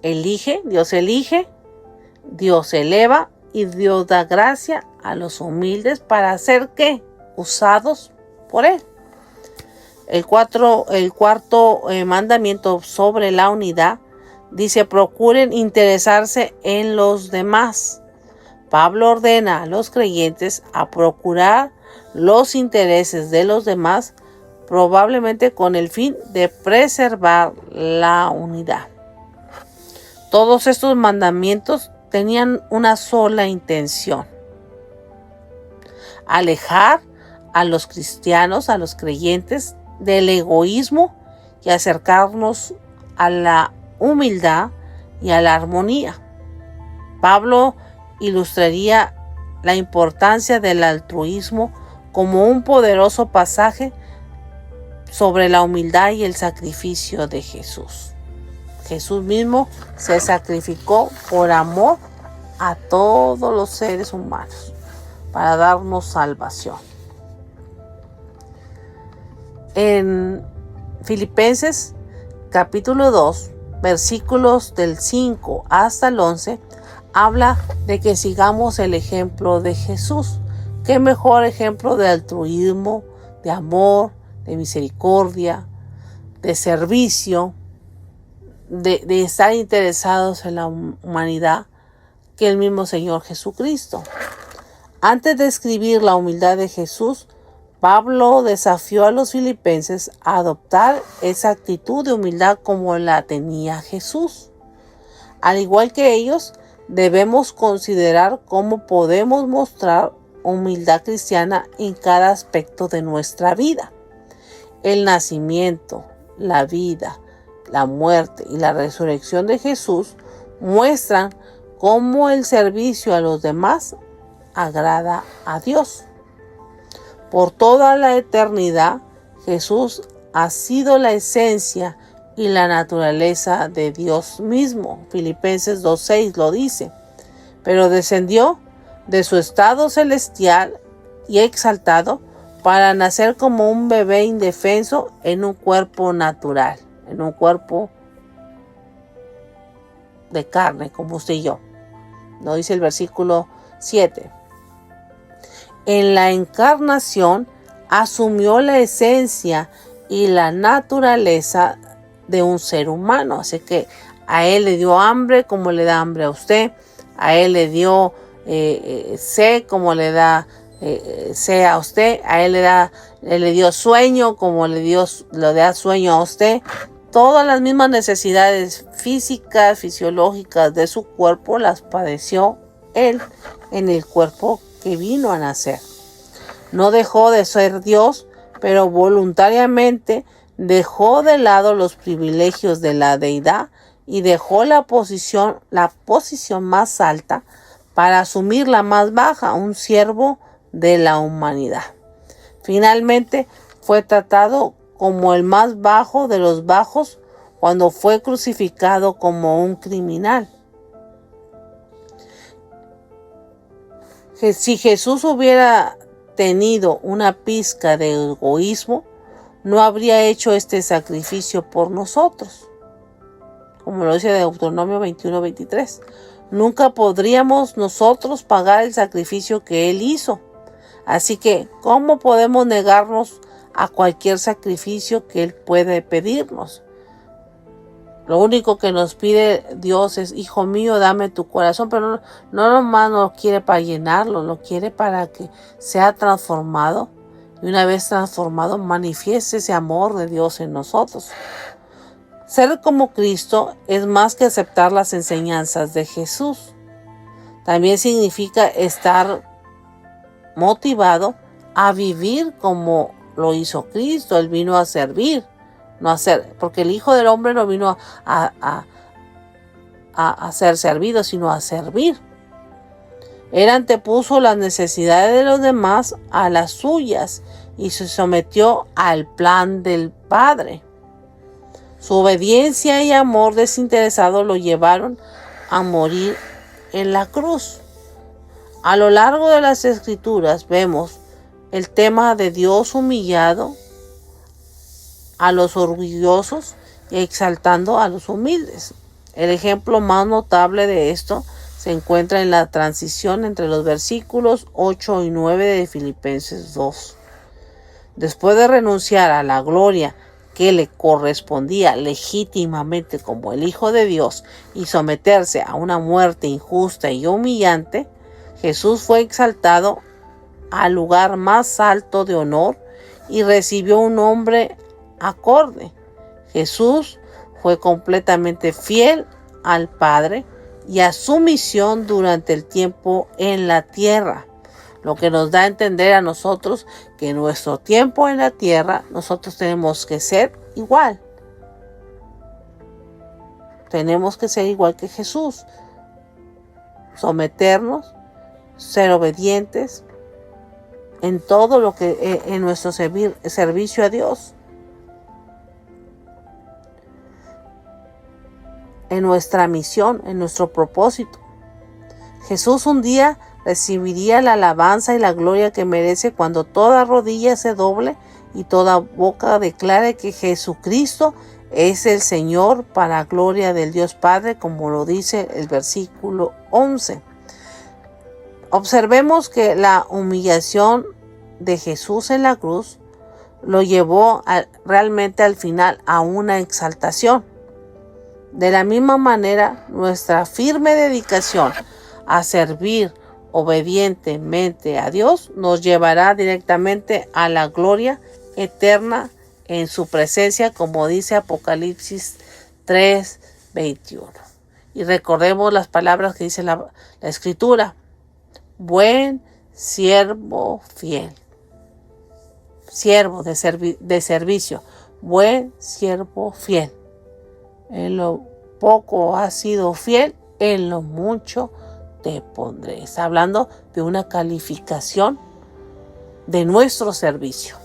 Dios elige, Dios eleva y Dios da gracia a los humildes para ser ¿qué? Usados por Él. El cuarto mandamiento sobre la unidad dice: procuren interesarse en los demás. Pablo ordena a los creyentes a procurar los intereses de los demás, probablemente con el fin de preservar la unidad. Todos estos mandamientos tenían una sola intención: alejar a los cristianos, a los creyentes, del egoísmo y acercarnos a la humildad y a la armonía. Pablo ilustraría la importancia del altruismo como un poderoso pasaje sobre la humildad y el sacrificio de Jesús. Jesús mismo se sacrificó por amor a todos los seres humanos para darnos salvación. En Filipenses capítulo 2, versículos del 5 hasta el 11, habla de que sigamos el ejemplo de Jesús. ¿Qué mejor ejemplo de altruismo, de amor, de misericordia, de servicio, de estar interesados en la humanidad que el mismo Señor Jesucristo? Antes de escribir la humildad de Jesús, Pablo desafió a los filipenses a adoptar esa actitud de humildad como la tenía Jesús. Al igual que ellos, debemos considerar cómo podemos mostrar humildad cristiana en cada aspecto de nuestra vida. El nacimiento, la vida, la muerte y la resurrección de Jesús muestran cómo el servicio a los demás agrada a Dios. Por toda la eternidad, Jesús ha sido la esencia y la naturaleza de Dios mismo. Filipenses 2:6 lo dice. Pero descendió de su estado celestial y exaltado para nacer como un bebé indefenso en un cuerpo natural, en un cuerpo de carne, como usted y yo. Lo dice el versículo 7. En la encarnación asumió la esencia y la naturaleza de un ser humano. Así que a él le dio hambre como le da hambre a usted. A él le dio sed como le da sed a usted. A él le dio sueño como le da sueño a usted. Todas las mismas necesidades físicas, fisiológicas de su cuerpo las padeció él en el cuerpo que vino a nacer. No dejó de ser Dios, pero voluntariamente dejó de lado los privilegios de la deidad y dejó la posición más alta para asumir la más baja, un siervo de la humanidad. Finalmente fue tratado como el más bajo de los bajos cuando fue crucificado como un criminal. Si Jesús hubiera tenido una pizca de egoísmo, no habría hecho este sacrificio por nosotros. Como lo dice Deuteronomio 21:23. Nunca podríamos nosotros pagar el sacrificio que Él hizo. Así que, ¿cómo podemos negarnos a cualquier sacrificio que Él puede pedirnos? Lo único que nos pide Dios es: hijo mío, dame tu corazón, pero no nomás nos quiere para llenarlo, lo quiere para que sea transformado. Y una vez transformado, manifieste ese amor de Dios en nosotros. Ser como Cristo es más que aceptar las enseñanzas de Jesús. También significa estar motivado a vivir como lo hizo Cristo. Él vino a servir. No hacer, porque el Hijo del Hombre no vino a ser servido, sino a servir. Él antepuso las necesidades de los demás a las suyas y se sometió al plan del Padre. Su obediencia y amor desinteresado lo llevaron a morir en la cruz. A lo largo de las Escrituras vemos el tema de Dios humillado a los orgullosos y exaltando a los humildes. El ejemplo más notable de esto se encuentra en la transición entre los versículos 8 y 9 de Filipenses 2. Después de renunciar a la gloria que le correspondía legítimamente como el Hijo de Dios y someterse a una muerte injusta y humillante, Jesús fue exaltado al lugar más alto de honor y recibió un nombre acorde. Jesús fue completamente fiel al Padre y a su misión durante el tiempo en la tierra, lo que nos da a entender a nosotros que en nuestro tiempo en la tierra nosotros tenemos que ser igual. Tenemos que ser igual que Jesús, someternos ser obedientes en todo lo que en nuestro servicio a Dios, en nuestra misión, en nuestro propósito. Jesús un día recibiría la alabanza y la gloria que merece cuando toda rodilla se doble y toda boca declare que Jesucristo es el Señor, para gloria del Dios Padre, como lo dice el versículo 11. Observemos que la humillación de Jesús en la cruz lo llevó realmente al final a una exaltación. De la misma manera, nuestra firme dedicación a servir obedientemente a Dios nos llevará directamente a la gloria eterna en su presencia, como dice Apocalipsis 3:21. Y recordemos las palabras que dice la Escritura: buen siervo fiel, siervo de servicio, buen siervo fiel. En lo poco has sido fiel, en lo mucho te pondré. Está hablando de una calificación de nuestro servicio.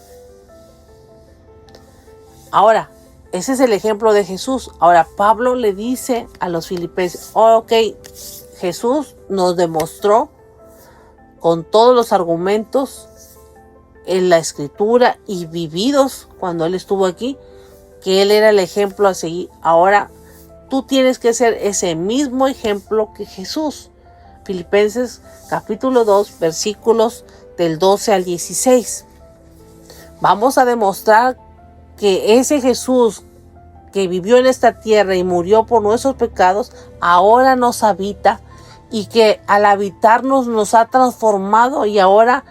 Ahora, ese es el ejemplo de Jesús. Ahora, Pablo le dice a los filipenses: ok, Jesús nos demostró con todos los argumentos en la Escritura y vividos cuando Él estuvo aquí, que Él era el ejemplo a seguir. Ahora, tú tienes que ser ese mismo ejemplo que Jesús. Filipenses capítulo 2, versículos del 12 al 16. Vamos a demostrar que ese Jesús que vivió en esta tierra y murió por nuestros pecados, ahora nos habita, y que al habitarnos nos ha transformado, y ahora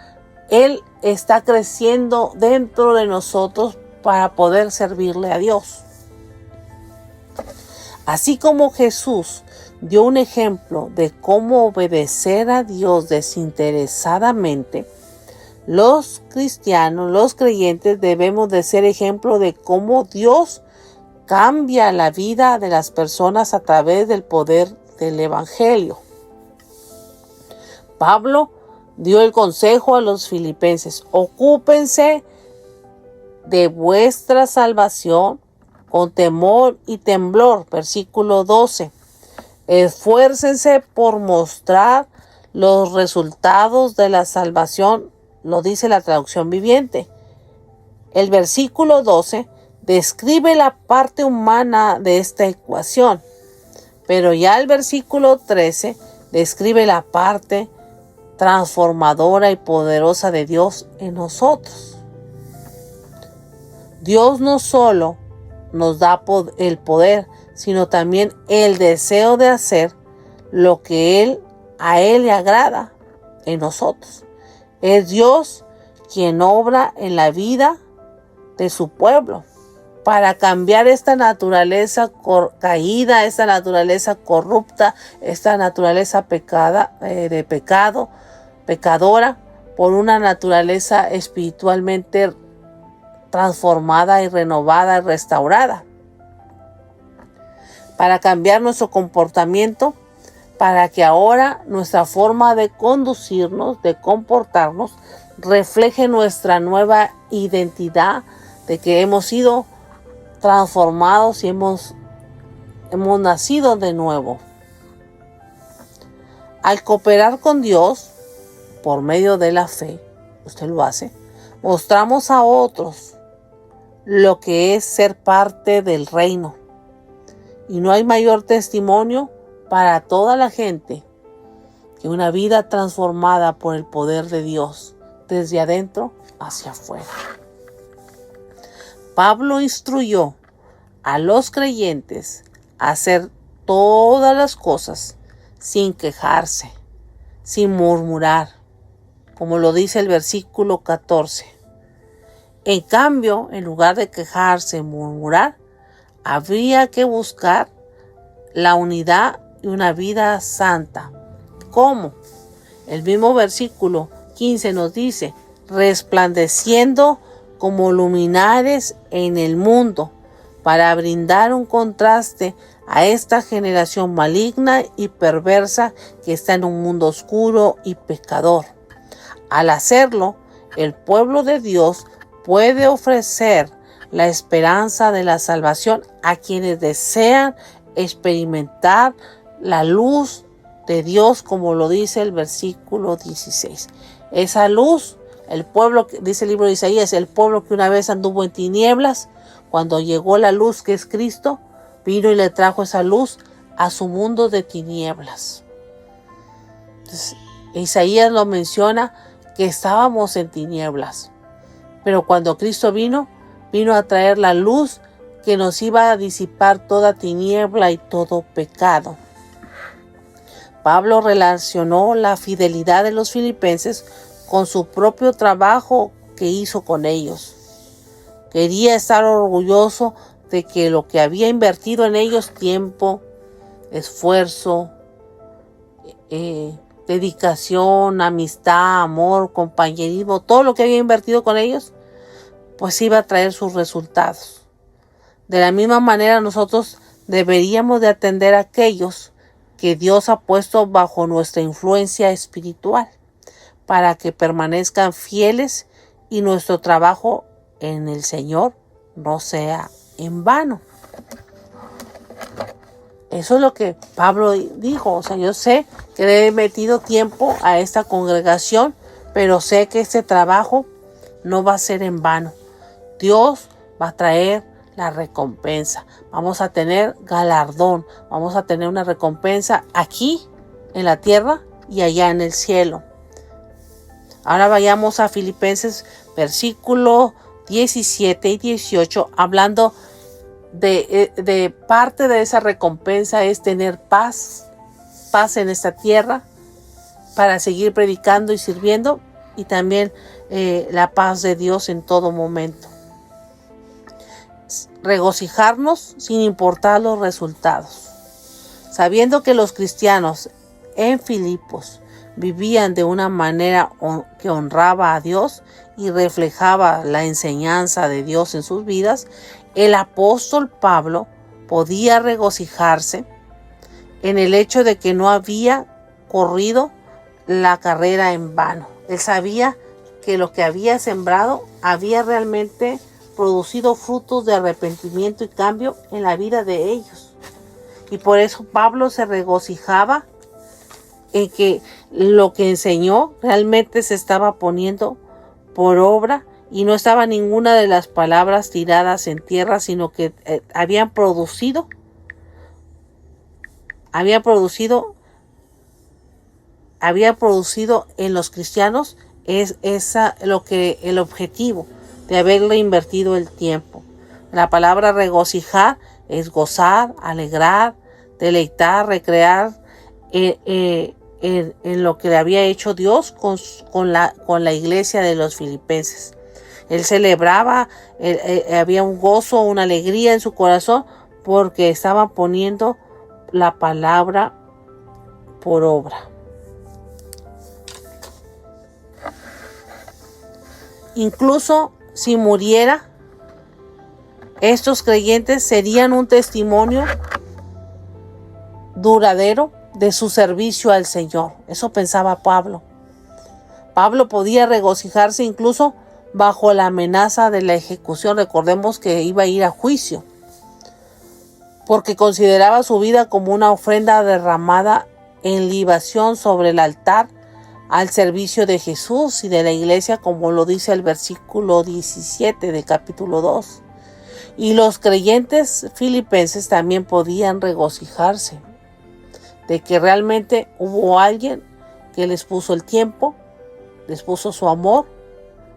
Él está creciendo dentro de nosotros para poder servirle a Dios. Así como Jesús dio un ejemplo de cómo obedecer a Dios desinteresadamente, los cristianos, los creyentes, debemos de ser ejemplo de cómo Dios cambia la vida de las personas a través del poder del Evangelio. Pablo dio el consejo a los filipenses: ocúpense de vuestra salvación con temor y temblor. Versículo 12. Esfuércense por mostrar los resultados de la salvación, lo dice la traducción viviente. El versículo 12 describe la parte humana de esta ecuación, pero ya el versículo 13 describe la parte transformadora y poderosa de Dios en nosotros. Dios no solo nos da el poder, sino también el deseo de hacer lo que a Él le agrada en nosotros. Es Dios quien obra en la vida de su pueblo para cambiar esta naturaleza caída, esta naturaleza corrupta, esta naturaleza pecadora, por una naturaleza espiritualmente transformada y renovada y restaurada. Para cambiar nuestro comportamiento, para que ahora nuestra forma de conducirnos, de comportarnos, refleje nuestra nueva identidad, de que hemos sido transformados y hemos nacido de nuevo. Al cooperar con Dios por medio de la fe, usted lo hace, mostramos a otros lo que es ser parte del reino. Y no hay mayor testimonio para toda la gente que una vida transformada por el poder de Dios, desde adentro hacia afuera. Pablo instruyó a los creyentes a hacer todas las cosas sin quejarse, sin murmurar, como lo dice el versículo 14. En cambio, en lugar de quejarse y murmurar, habría que buscar la unidad y una vida santa. ¿Cómo? El mismo versículo 15 nos dice: resplandeciendo como luminares en el mundo, para brindar un contraste a esta generación maligna y perversa que está en un mundo oscuro y pecador. Al hacerlo, el pueblo de Dios puede ofrecer la esperanza de la salvación a quienes desean experimentar la luz de Dios, como lo dice el versículo 16. Esa luz, el pueblo, dice el libro de Isaías, el pueblo que una vez anduvo en tinieblas, cuando llegó la luz que es Cristo, vino y le trajo esa luz a su mundo de tinieblas. Entonces, Isaías lo menciona que estábamos en tinieblas, pero cuando Cristo vino a traer la luz que nos iba a disipar toda tiniebla y todo pecado. Pablo relacionó la fidelidad de los filipenses con su propio trabajo que hizo con ellos. Quería estar orgulloso de que lo que había invertido en ellos, tiempo, esfuerzo, dedicación, amistad, amor, compañerismo, todo lo que había invertido con ellos, pues iba a traer sus resultados. De la misma manera, nosotros deberíamos de atender a aquellos que Dios ha puesto bajo nuestra influencia espiritual, para que permanezcan fieles y nuestro trabajo en el Señor no sea en vano. Eso es lo que Pablo dijo. O sea, yo sé que le he metido tiempo a esta congregación, pero sé que este trabajo no va a ser en vano. Dios va a traer la recompensa. Vamos a tener galardón. Vamos a tener una recompensa aquí en la tierra y allá en el cielo. Ahora vayamos a Filipenses versículo 17 y 18, hablando de parte de esa recompensa es tener paz en esta tierra para seguir predicando y sirviendo, y también la paz de Dios en todo momento. Regocijarnos sin importar los resultados, sabiendo que los cristianos en Filipos vivían de una manera que honraba a Dios y reflejaba la enseñanza de Dios en sus vidas. El apóstol Pablo podía regocijarse en el hecho de que no había corrido la carrera en vano. Él sabía que lo que había sembrado había realmente producido frutos de arrepentimiento y cambio en la vida de ellos. Y por eso Pablo se regocijaba en que lo que enseñó realmente se estaba poniendo por obra y no estaba ninguna de las palabras tiradas en tierra, sino que había producido en los cristianos el objetivo de haberle invertido el tiempo. La palabra regocijar es gozar, alegrar, deleitar, recrear en lo que le había hecho Dios con la iglesia de los filipenses. Él celebraba, había un gozo, una alegría en su corazón porque estaba poniendo la palabra por obra. Incluso si muriera, estos creyentes serían un testimonio duradero de su servicio al Señor. Eso pensaba Pablo. Pablo podía regocijarse incluso bajo la amenaza de la ejecución. Recordemos que iba a ir a juicio, porque consideraba su vida como una ofrenda derramada en libación sobre el altar al servicio de Jesús y de la iglesia, como lo dice el versículo 17 del capítulo 2. Y los creyentes filipenses también podían regocijarse de que realmente hubo alguien que les puso el tiempo, les puso su amor,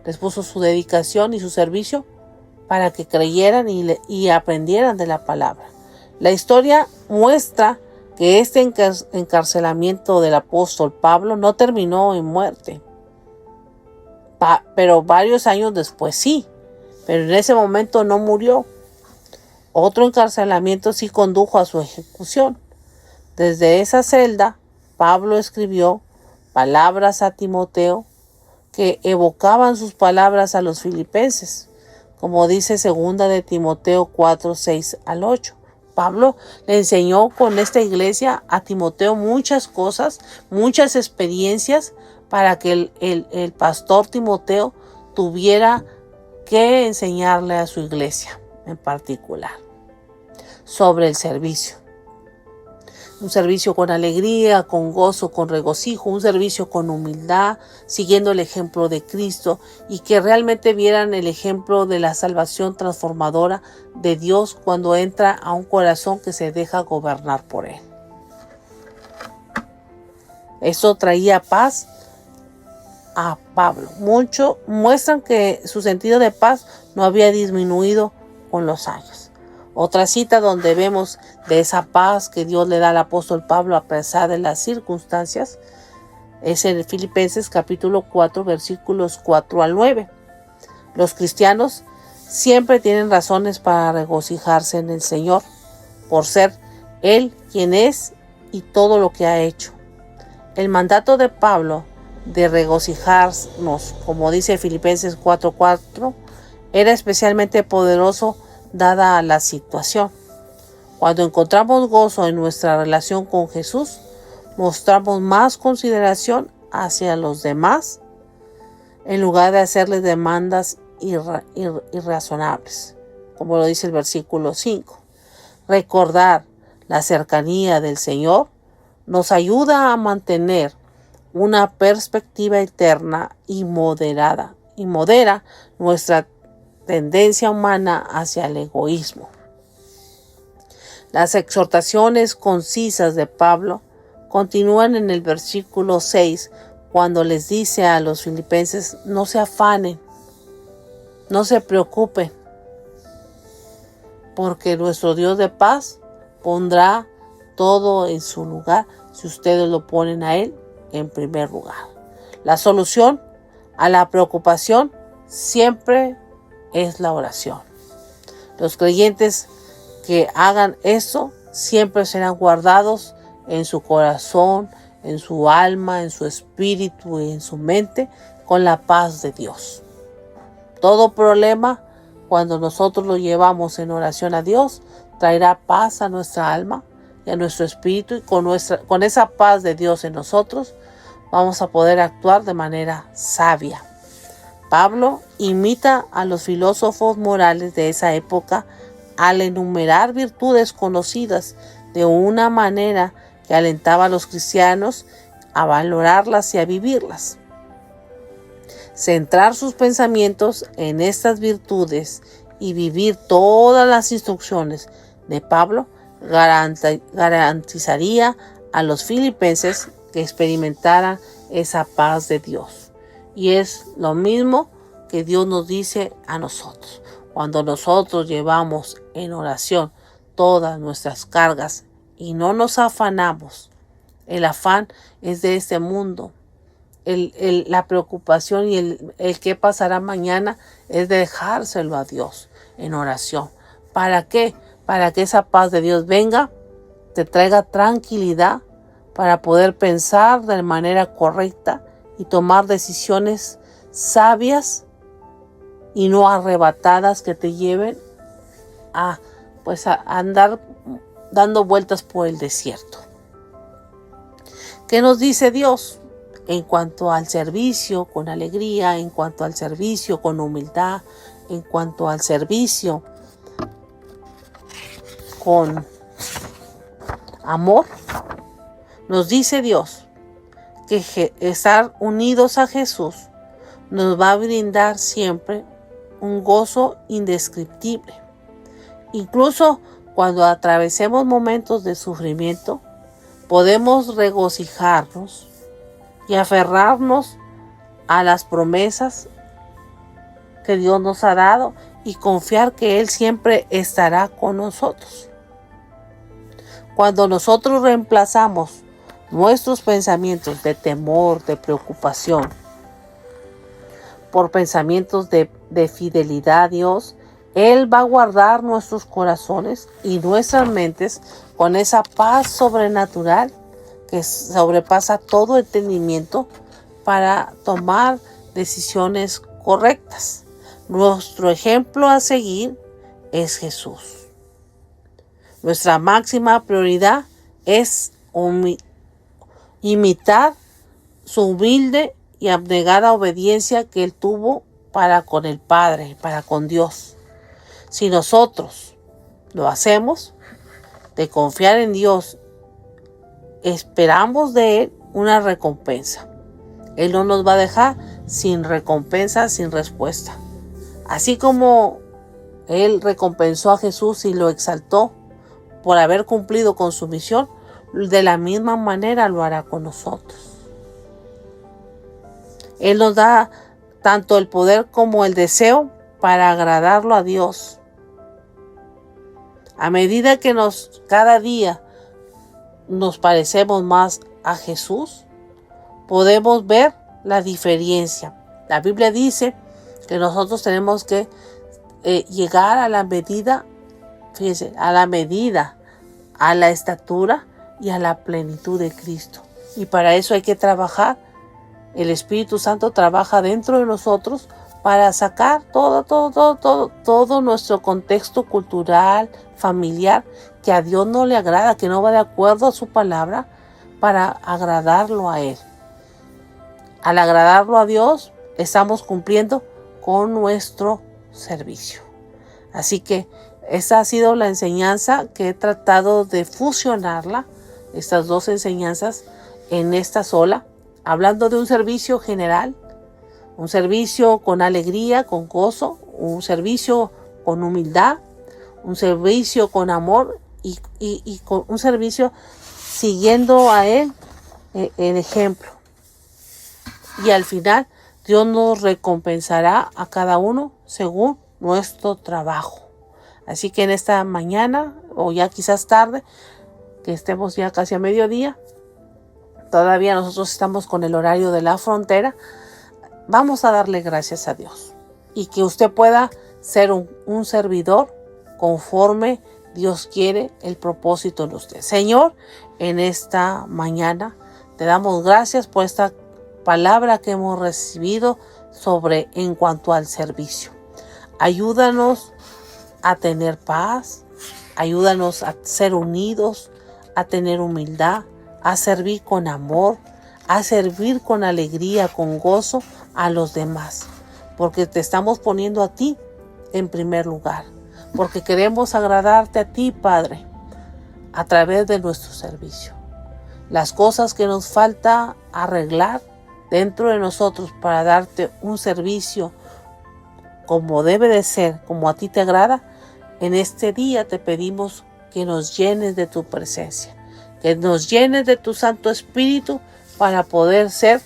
les puso su dedicación y su servicio para que creyeran y aprendieran de la palabra. La historia muestra que este encarcelamiento del apóstol Pablo no terminó en muerte, pero varios años después sí, pero en ese momento no murió. Otro encarcelamiento sí condujo a su ejecución. Desde esa celda, Pablo escribió palabras a Timoteo que evocaban sus palabras a los filipenses, como dice 2 de Timoteo 4, 6 al 8. Pablo le enseñó con esta iglesia a Timoteo muchas cosas, muchas experiencias para que el pastor Timoteo tuviera que enseñarle a su iglesia en particular sobre el servicio. Un servicio con alegría, con gozo, con regocijo, un servicio con humildad, siguiendo el ejemplo de Cristo y que realmente vieran el ejemplo de la salvación transformadora de Dios cuando entra a un corazón que se deja gobernar por Él. Eso traía paz a Pablo. Muchos muestran que su sentido de paz no había disminuido con los años. Otra cita donde vemos de esa paz que Dios le da al apóstol Pablo a pesar de las circunstancias es en Filipenses capítulo 4 versículos 4 al 9. Los cristianos siempre tienen razones para regocijarse en el Señor por ser Él quien es y todo lo que ha hecho. El mandato de Pablo de regocijarnos, como dice Filipenses 4:4, era especialmente poderoso dada a la situación. Cuando encontramos gozo en nuestra relación con Jesús, mostramos más consideración hacia los demás en lugar de hacerles demandas irrazonables, como lo dice el versículo 5. Recordar la cercanía del Señor nos ayuda a mantener una perspectiva eterna y modera nuestra tendencia humana hacia el egoísmo. Las exhortaciones concisas de Pablo continúan en el versículo 6 cuando les dice a los filipenses: no se afanen, no se preocupen, porque nuestro Dios de paz pondrá todo en su lugar si ustedes lo ponen a Él en primer lugar. La solución a la preocupación siempre es la oración. Los creyentes que hagan eso siempre serán guardados en su corazón, en su alma, en su espíritu y en su mente con la paz de Dios. Todo problema, cuando nosotros lo llevamos en oración a Dios, traerá paz a nuestra alma y a nuestro espíritu, y con esa paz de Dios en nosotros vamos a poder actuar de manera sabia. Pablo imita a los filósofos morales de esa época al enumerar virtudes conocidas de una manera que alentaba a los cristianos a valorarlas y a vivirlas. Centrar sus pensamientos en estas virtudes y vivir todas las instrucciones de Pablo garantizaría a los filipenses que experimentaran esa paz de Dios. Y es lo mismo que Dios nos dice a nosotros. Cuando nosotros llevamos en oración todas nuestras cargas y no nos afanamos, el afán es de este mundo. La preocupación y el qué pasará mañana es dejárselo a Dios en oración. ¿Para qué? Para que esa paz de Dios venga, te traiga tranquilidad para poder pensar de manera correcta y tomar decisiones sabias y no arrebatadas que te lleven a andar dando vueltas por el desierto. ¿Qué nos dice Dios? En cuanto al servicio con alegría, en cuanto al servicio con humildad, en cuanto al servicio con amor, nos dice Dios que estar unidos a Jesús nos va a brindar siempre un gozo indescriptible. Incluso cuando atravesemos momentos de sufrimiento, podemos regocijarnos y aferrarnos a las promesas que Dios nos ha dado y confiar que Él siempre estará con nosotros. Cuando nosotros reemplazamos nuestros pensamientos de temor, de preocupación, por pensamientos de fidelidad a Dios, Él va a guardar nuestros corazones y nuestras mentes con esa paz sobrenatural que sobrepasa todo entendimiento para tomar decisiones correctas. Nuestro ejemplo a seguir es Jesús. Nuestra máxima prioridad es imitar su humilde y abnegada obediencia que Él tuvo para con el Padre, para con Dios. Si nosotros lo hacemos, de confiar en Dios, esperamos de Él una recompensa. Él no nos va a dejar sin recompensa, sin respuesta. Así como Él recompensó a Jesús y lo exaltó por haber cumplido con su misión, de la misma manera lo hará con nosotros. Él nos da tanto el poder como el deseo para agradarlo a Dios. A medida que cada día nos parecemos más a Jesús, podemos ver la diferencia. La Biblia dice que nosotros tenemos que llegar a la medida, fíjense, a la estatura y a la plenitud de Cristo. Y para eso hay que trabajar. El Espíritu Santo trabaja dentro de nosotros para sacar todo nuestro contexto cultural, familiar, que a Dios no le agrada, que no va de acuerdo a su palabra, para agradarlo a Él. Al agradarlo a Dios, estamos cumpliendo con nuestro servicio. Así que esa ha sido la enseñanza que he tratado de fusionarla, estas dos enseñanzas, en esta sola, hablando de un servicio general, un servicio con alegría, con gozo, un servicio con humildad, un servicio con amor y con un servicio siguiendo a Él el ejemplo. Y al final Dios nos recompensará a cada uno según nuestro trabajo. Así que en esta mañana, o ya quizás tarde, que estemos ya casi a mediodía, todavía nosotros estamos con el horario de la frontera, vamos a darle gracias a Dios. Y que usted pueda ser un servidor conforme Dios quiere el propósito en usted. Señor, en esta mañana te damos gracias por esta palabra que hemos recibido en cuanto al servicio. Ayúdanos a tener paz, ayúdanos a ser unidos, a tener humildad, a servir con amor, a servir con alegría, con gozo a los demás, porque te estamos poniendo a ti en primer lugar, porque queremos agradarte a ti, Padre, a través de nuestro servicio. Las cosas que nos falta arreglar dentro de nosotros para darte un servicio como debe de ser, como a ti te agrada, en este día te pedimos que nos llenes de tu presencia, que nos llenes de tu Santo Espíritu para poder ser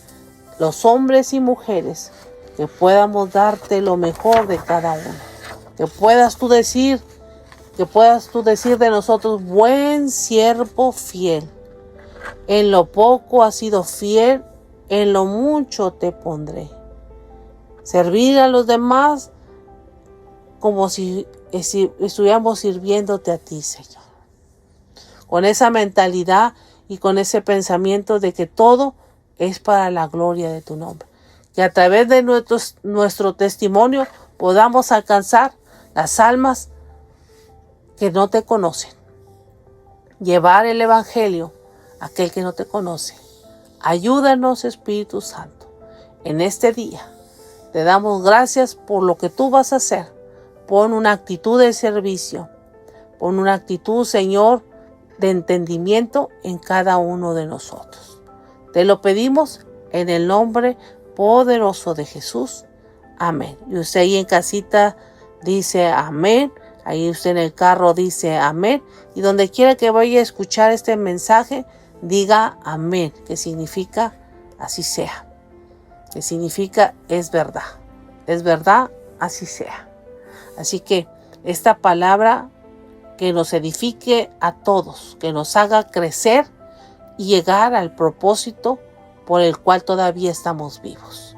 los hombres y mujeres que podamos darte lo mejor de cada uno. Que puedas tú decir de nosotros, buen siervo fiel. En lo poco has sido fiel, en lo mucho te pondré. Servir a los demás como si estuviéramos sirviéndote a ti, Señor. Con esa mentalidad y con ese pensamiento de que todo es para la gloria de tu nombre. Que a través de nuestro testimonio podamos alcanzar las almas que no te conocen. Llevar el Evangelio a aquel que no te conoce. Ayúdanos, Espíritu Santo, en este día. Te damos gracias por lo que tú vas a hacer. Pon una actitud de servicio. Pon una actitud, Señor, de entendimiento en cada uno de nosotros. Te lo pedimos en el nombre poderoso de Jesús. Amén. Y usted ahí en casita dice amén. Ahí usted en el carro dice amén. Y donde quiera que vaya a escuchar este mensaje, diga amén. Que significa así sea. Que significa es verdad. Es verdad, así sea. Así que esta palabra que nos edifique a todos, que nos haga crecer y llegar al propósito por el cual todavía estamos vivos.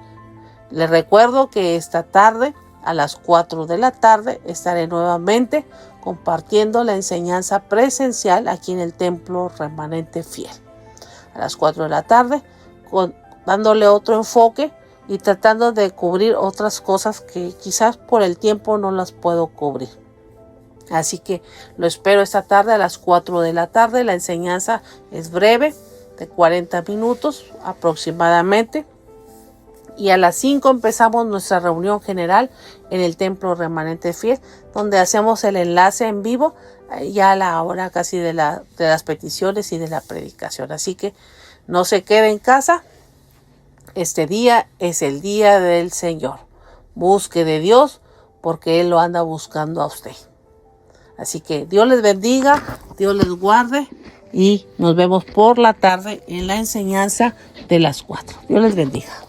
Les recuerdo que esta tarde, a las 4 de la tarde, estaré nuevamente compartiendo la enseñanza presencial aquí en el Templo Remanente Fiel. A las 4 de la tarde, dándole otro enfoque y tratando de cubrir otras cosas que quizás por el tiempo no las puedo cubrir. Así que lo espero esta tarde a las 4 de la tarde. La enseñanza es breve, de 40 minutos aproximadamente. Y a las 5 empezamos nuestra reunión general en el Templo Remanente Fiel, donde hacemos el enlace en vivo ya a la hora casi de las peticiones y de la predicación. Así que no se quede en casa. Este día es el día del Señor. Busque de Dios porque Él lo anda buscando a usted. Así que Dios les bendiga, Dios les guarde y nos vemos por la tarde en la enseñanza de las 4. Dios les bendiga.